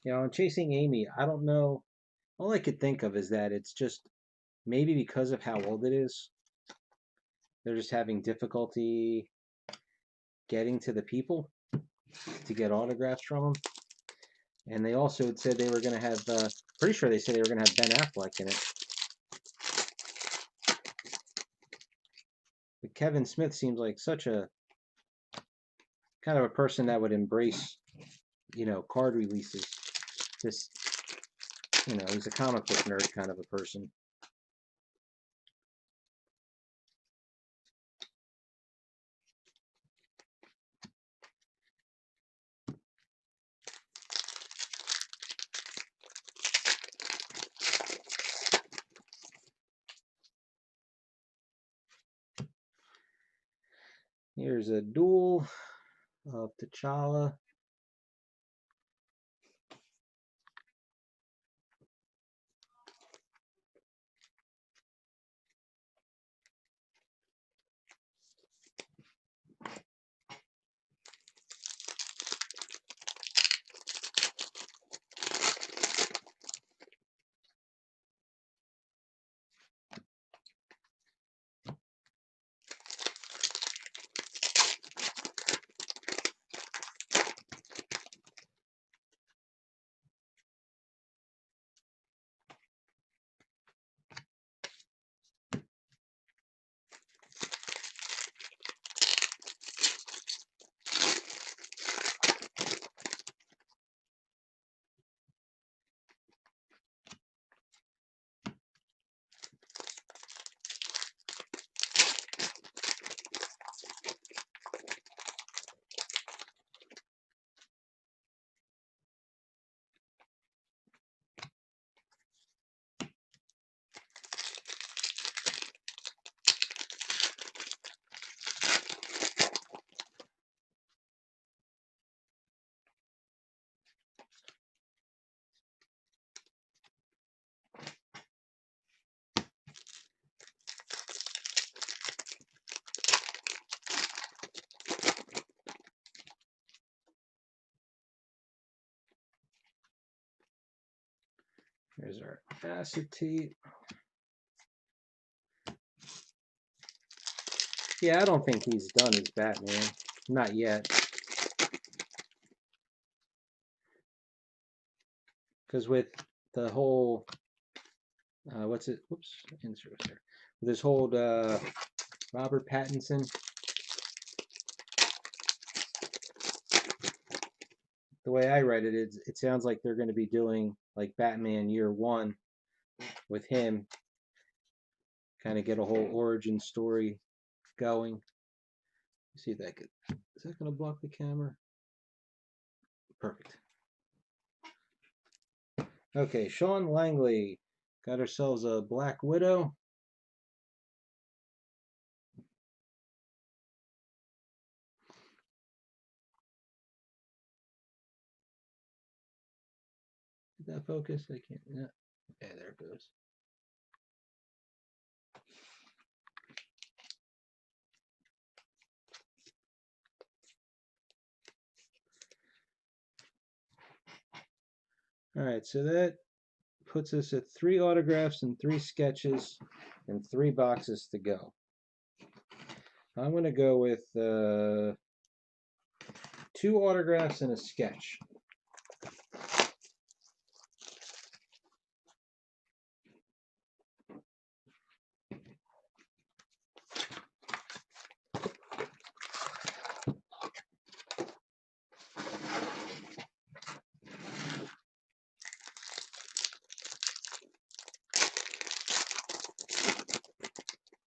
You know, in Chasing Amy, I don't know. All I could think of is that it's just maybe because of how old it is, they're just having difficulty getting to the people to get autographs from them. And they also had said they were going to have, pretty sure they said they were going to have Ben Affleck in it. But Kevin Smith seems like such a kind of a person that would embrace, you know, card releases. Just, you know, he's a comic book nerd kind of a person. Here's a duel of T'Challa. There's our acetate. Yeah, I don't think he's done as Batman. Not yet. Because with the whole, what's it? Whoops, insert there. With this whole Robert Pattinson, the way I read it, it sounds like they're going to be doing like Batman Year One with him, kind of get a whole origin story going. Let's see if that could. Is that going to block the camera? Perfect. Okay, Sean Langley. Got ourselves a Black Widow. Did that focus? I can't. Yeah. Okay, there it goes. All right, so that puts us at 3 autographs and 3 sketches and 3 boxes to go. I'm going to go with 2 autographs and a sketch.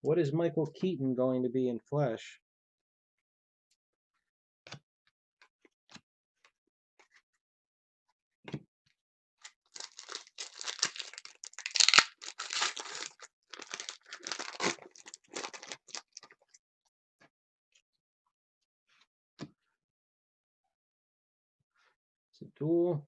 What is Michael Keaton going to be in Flesh? It's a duel.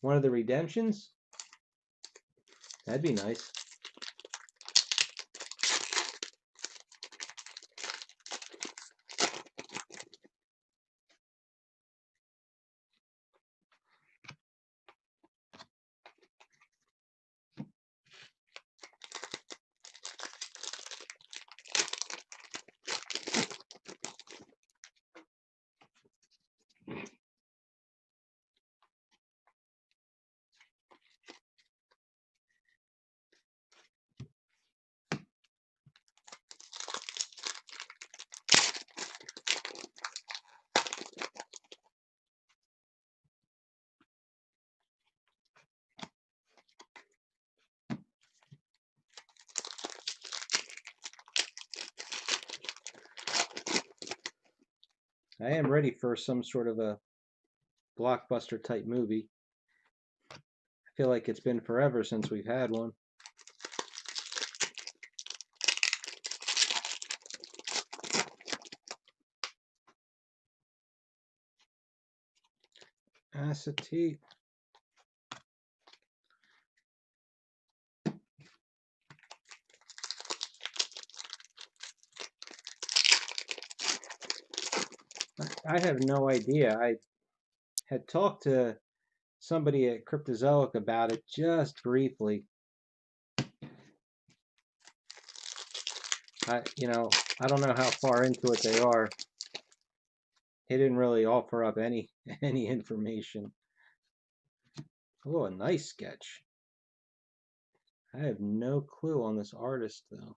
One of the redemptions? That'd be nice. I am ready for some sort of a blockbuster type movie. I feel like it's been forever since we've had one. Acetate. I have no idea. I had talked to somebody at Cryptozoic about it just briefly. I don't know how far into it they are. He didn't really offer up any information. Oh, a nice sketch. I have no clue on this artist though.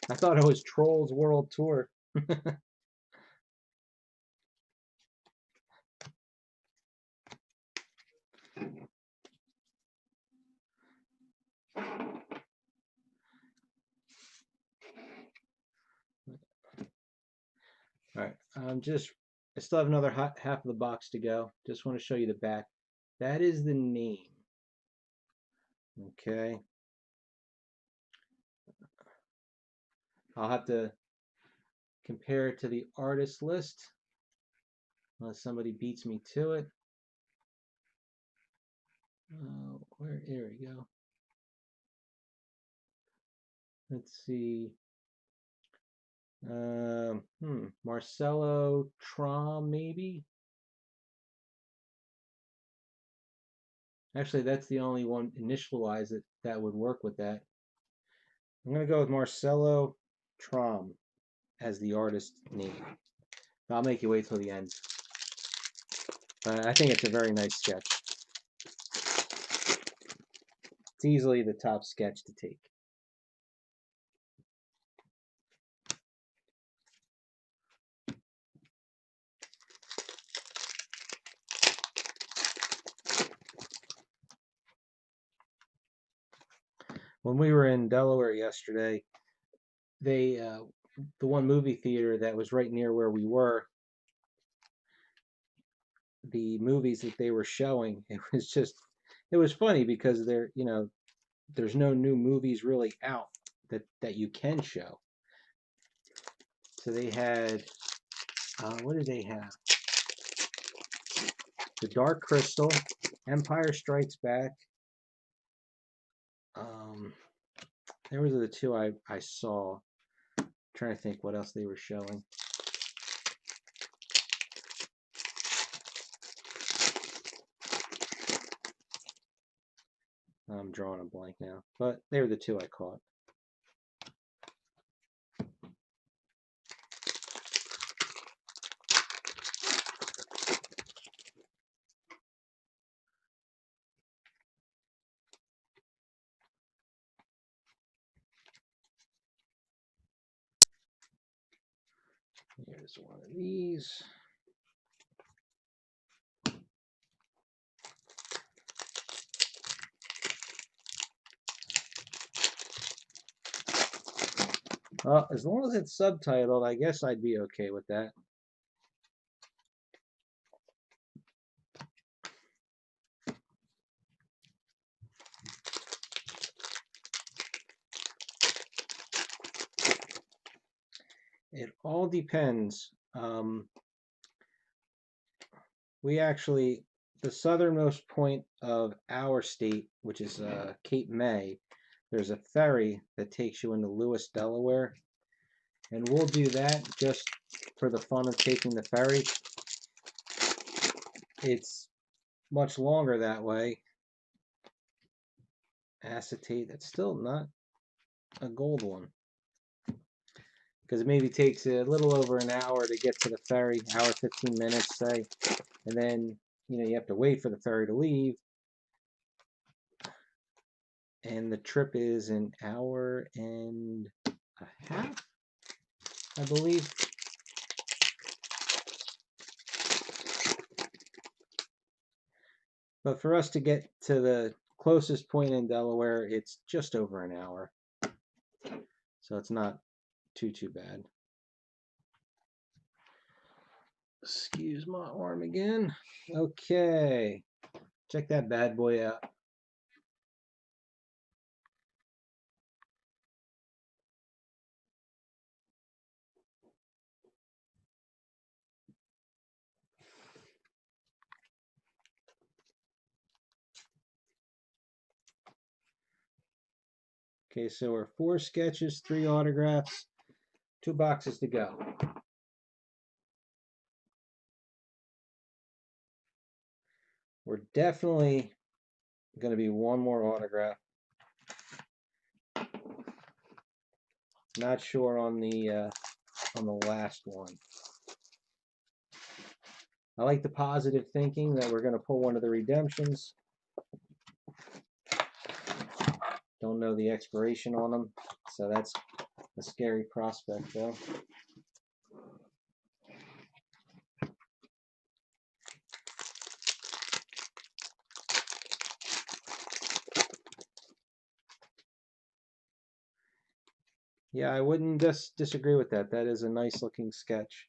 I thought it was Trolls World Tour. All right, I still have another half of the box to go. Just want to show you the back. That is the name. Okay. I'll have to compare it to the artist list unless somebody beats me to it. Here we go. Let's see. Marcelo Trom, maybe? Actually, that's the only one initialized that would work with that. I'm going to go with Marcelo Trom as the artist name. I'll make you wait till the end. I think it's a very nice sketch. It's easily the top sketch to take. When we were in Delaware yesterday, the one movie theater that was right near where we were, the movies that they were showing. It was funny because there's no new movies really out that you can show. So they had, what did they have? The Dark Crystal, Empire Strikes Back. Um, there was the two I saw. I'm trying to think what else they were showing. I'm drawing a blank now, but they were the two I caught. Here's one of these. Well, as long as it's subtitled, I guess I'd be okay with that. It all depends. We actually, the southernmost point of our state, which is Cape May, there's a ferry that takes you into Lewis, Delaware. And we'll do that just for the fun of taking the ferry. It's much longer that way. Acetate, that's still not a gold one. Because it maybe takes a little over an hour to get to the ferry, hour 15 minutes, say. And then, you have to wait for the ferry to leave. And the trip is an hour and a half, I believe. But for us to get to the closest point in Delaware, it's just over an hour. So it's not too bad. Excuse my arm again. Okay. Check that bad boy out. Okay, so we're 4 sketches, 3 autographs, 2 boxes to go. We're definitely going to be 1 more autograph. Not sure on the last one. I like the positive thinking that we're going to pull one of the redemptions. Don't know the expiration on them, so that's a scary prospect, though. Yeah, I wouldn't disagree with that. That is a nice looking sketch.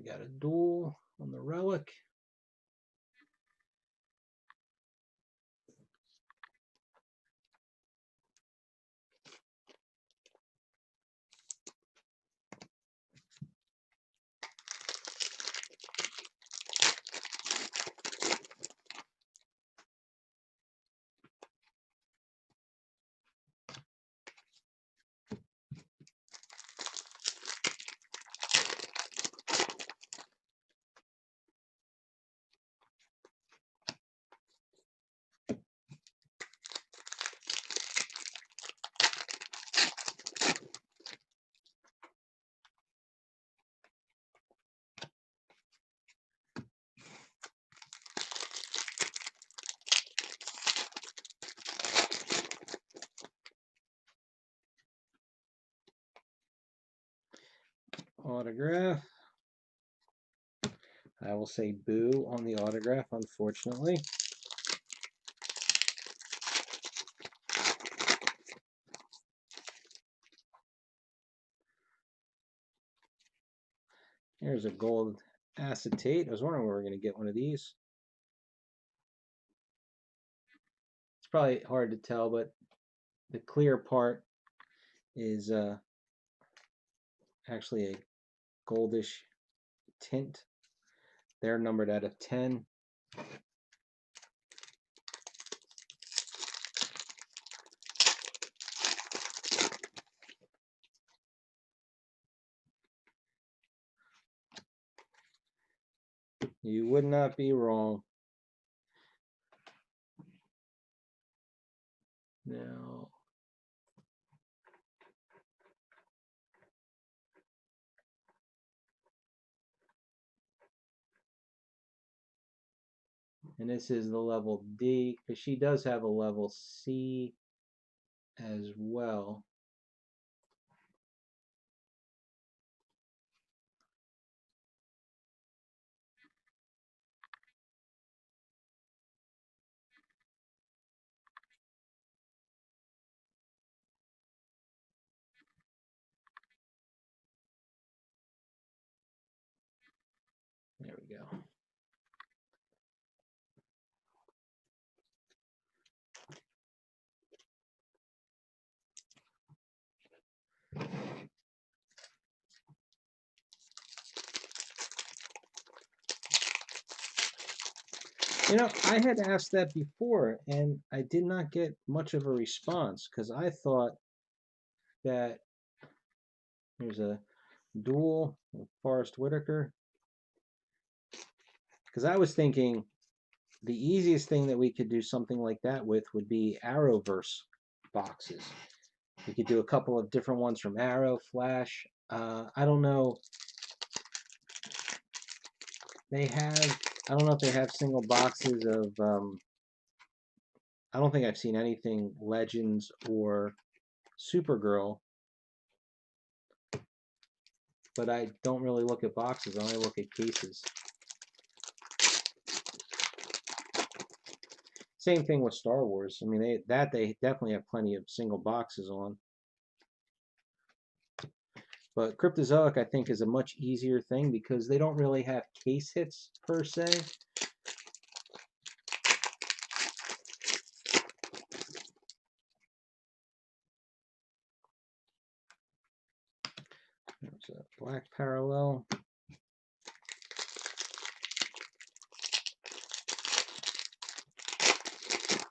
got a dual on the relic. Autograph. I will say boo on the autograph, unfortunately. Here's a gold acetate. I was wondering where we're going to get one of these. It's probably hard to tell, but the clear part is actually a goldish tint. They're numbered out of 10. You would not be wrong. Now, and this is the level D, because she does have a level C as well. There we go. You know, I had asked that before, and I did not get much of a response, because I thought that there's a dual with Forrest Whitaker. Because I was thinking the easiest thing that we could do something like that with would be Arrowverse boxes. We could do a couple of different ones from Arrow, Flash. I don't know. They have, I don't know if they have single boxes of, I don't think I've seen anything Legends or Supergirl, but I don't really look at boxes. I only look at cases. Same thing with Star Wars. I mean, they definitely have plenty of single boxes on. But Cryptozoic, I think, is a much easier thing because they don't really have case hits per se. There's a black parallel.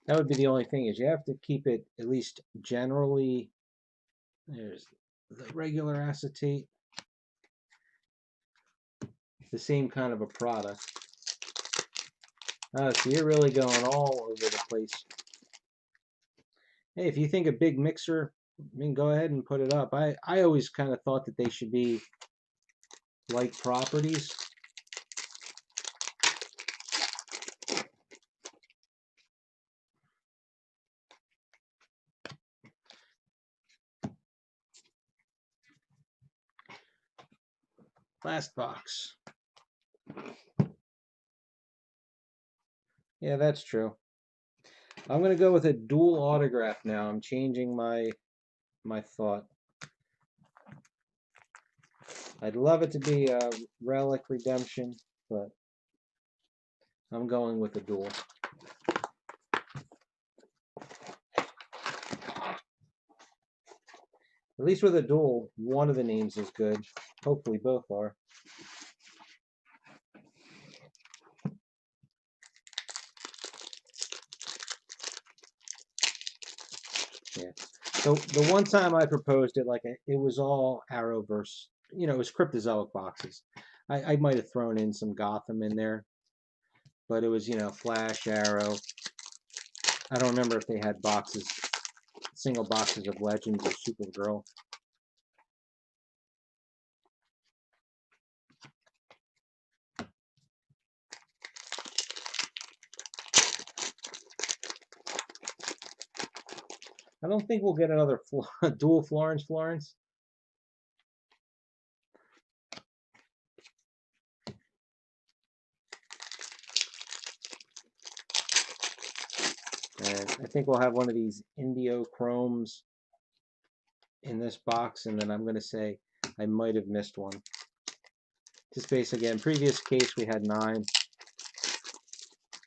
That would be the only thing, is you have to keep it at least generally. There's the regular acetate. The same kind of a product. So you're really going all over the place. Hey, if you think a big mixer, I mean, go ahead and put it up. I always kind of thought that they should be like properties. Last box. Yeah, that's true. I'm going to go with a dual autograph now. I'm changing my thought. I'd love it to be a Relic Redemption, but I'm going with a duel. At least with a duel, one of the names is good. Hopefully both are. Yeah. So the one time I proposed it, like it was all Arrowverse. It was Cryptozoic boxes. I might have thrown in some Gotham in there, but it was, Flash, Arrow. I don't remember if they had boxes, single boxes of Legends or Supergirl. I don't think we'll get another dual Florence. And I think we'll have one of these Indio Chromes in this box, and then I'm going to say I might have missed one. Just based, again, previous case we had 9.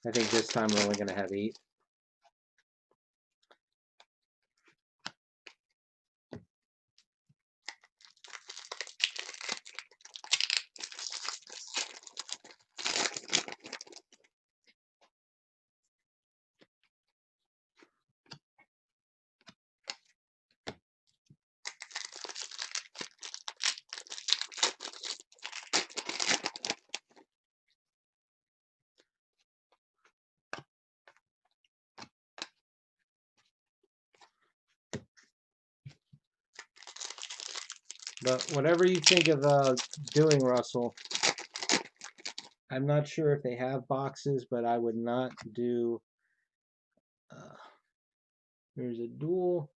I think this time we're only going to have 8. But whatever you think of doing, Russell, I'm not sure if they have boxes, but I would not do. There's a dual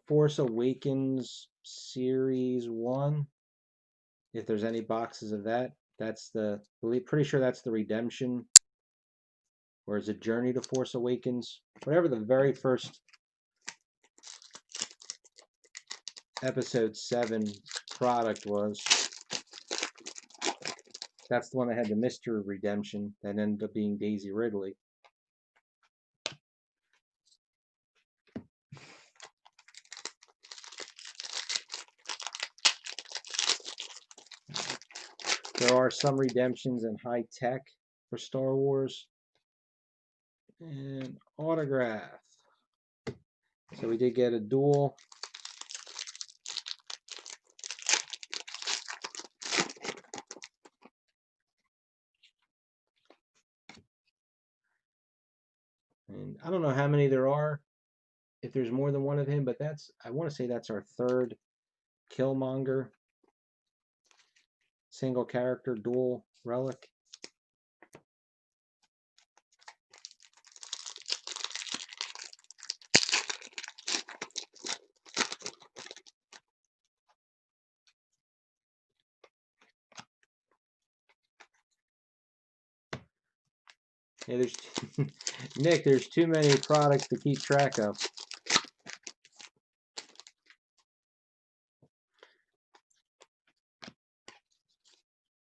Force Awakens Series 1. If there's any boxes of that, that's pretty sure that's the Redemption, or is it Journey to Force Awakens? Whatever the very first Episode 7 product was. That's the one that had the Mystery Redemption that ended up being Daisy Ridley. There are some redemptions in high tech for Star Wars. And autograph. So we did get a dual. And I don't know how many there are, if there's more than one of him, but I want to say that's our 3rd Killmonger single character dual relic. Yeah, there's Nick, there's too many products to keep track of.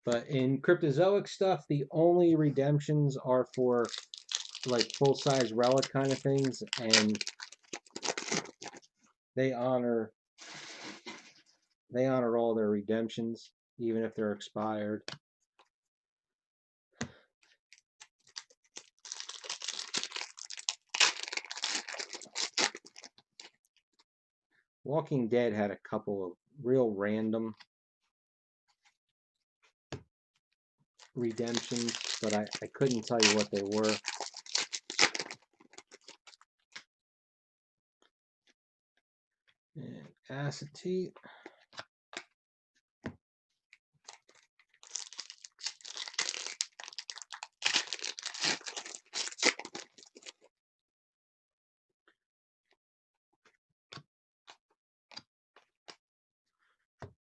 But in Cryptozoic stuff, the only redemptions are for like full-size relic kind of things, and they honor all their redemptions, even if they're expired. Walking Dead had a couple of real random redemptions, but I couldn't tell you what they were. And acetate.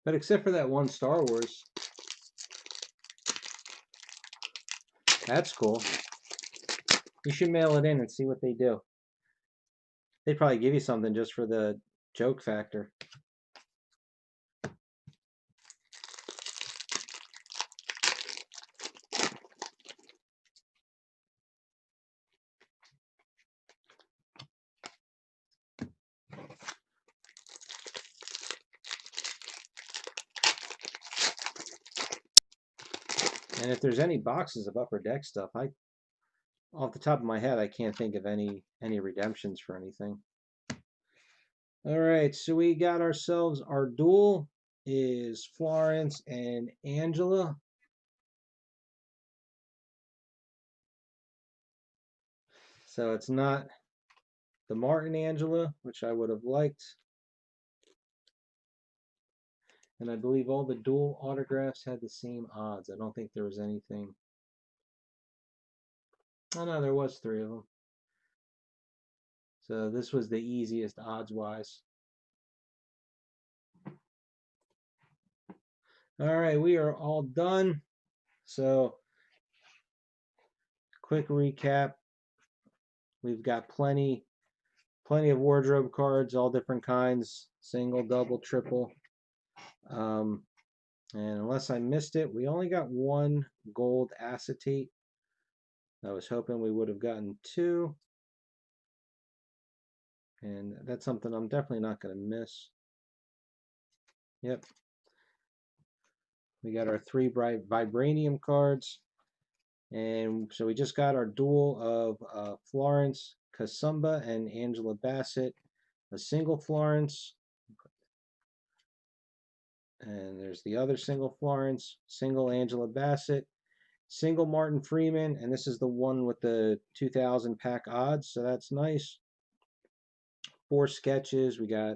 But except for that one Star Wars, that's cool. You should mail it in and see what they do. They'd probably give you something just for the Joke factor. And if there's any boxes of Upper Deck stuff, off the top of my head, I can't think of any redemptions for anything. All right, so we got ourselves our duel is Florence and Angela. So it's not the Martin Angela, which I would have liked. And I believe all the dual autographs had the same odds. I don't think there was anything. Oh no, there was 3 of them. So this was the easiest odds-wise. All right, we are all done. So quick recap. We've got plenty of wardrobe cards, all different kinds, single, double, triple. And unless I missed it, we only got 1 gold acetate. I was hoping we would have gotten 2. And that's something I'm definitely not going to miss. Yep. We got our 3 bright vibranium cards. And so we just got our duel of Florence Kasumba and Angela Bassett. A single Florence. And there's the other single Florence, single Angela Bassett, single Martin Freeman, and this is the one with the 2000 pack odds, so that's nice. 4 sketches. We got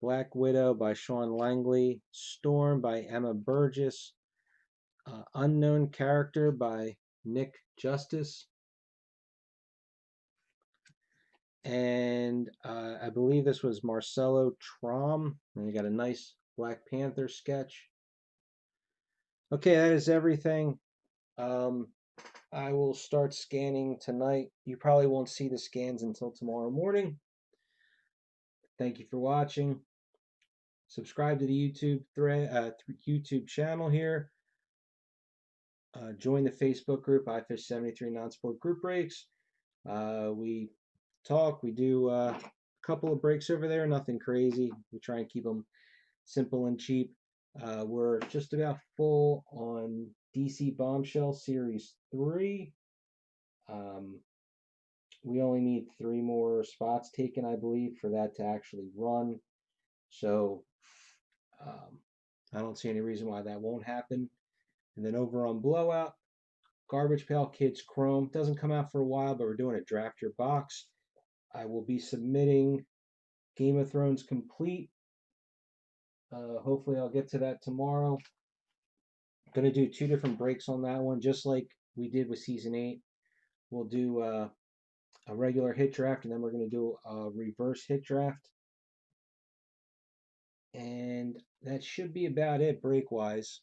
Black Widow by Sean Langley, Storm by Emma Burgess, Unknown Character by Nick Justice, and I believe this was Marcelo Trom, and we got a nice Black Panther sketch. Okay, that is everything. I will start scanning tonight. You probably won't see the scans until tomorrow morning. Thank you for watching. Subscribe to the YouTube channel here. Join the Facebook group, iFish73 Non-Sport Group Breaks. We talk. We do a couple of breaks over there. Nothing crazy. We try and keep them simple and cheap. We're just about full on DC Bombshell Series 3. We only need 3 more spots taken, I believe, for that to actually run. So I don't see any reason why that won't happen. And then over on Blowout, Garbage Pail Kids Chrome doesn't come out for a while, but we're doing a draft your box. I will be submitting Game of Thrones Complete. Hopefully I'll get to that tomorrow. I'm going to do 2 different breaks on that one, just like we did with Season 8. We'll do a regular hit draft, and then we're going to do a reverse hit draft. And that should be about it break-wise.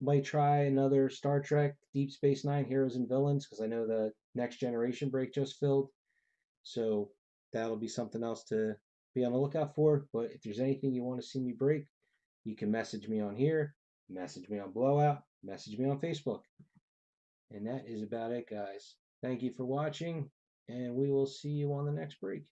Might try another Star Trek Deep Space Nine Heroes and Villains, because I know the Next Generation break just filled. So that'll be something else to be on the lookout for. But if there's anything you want to see me break, you can message me on here, message me on Blowout, message me on Facebook. And that is about it, guys. Thank you for watching, and we will see you on the next break.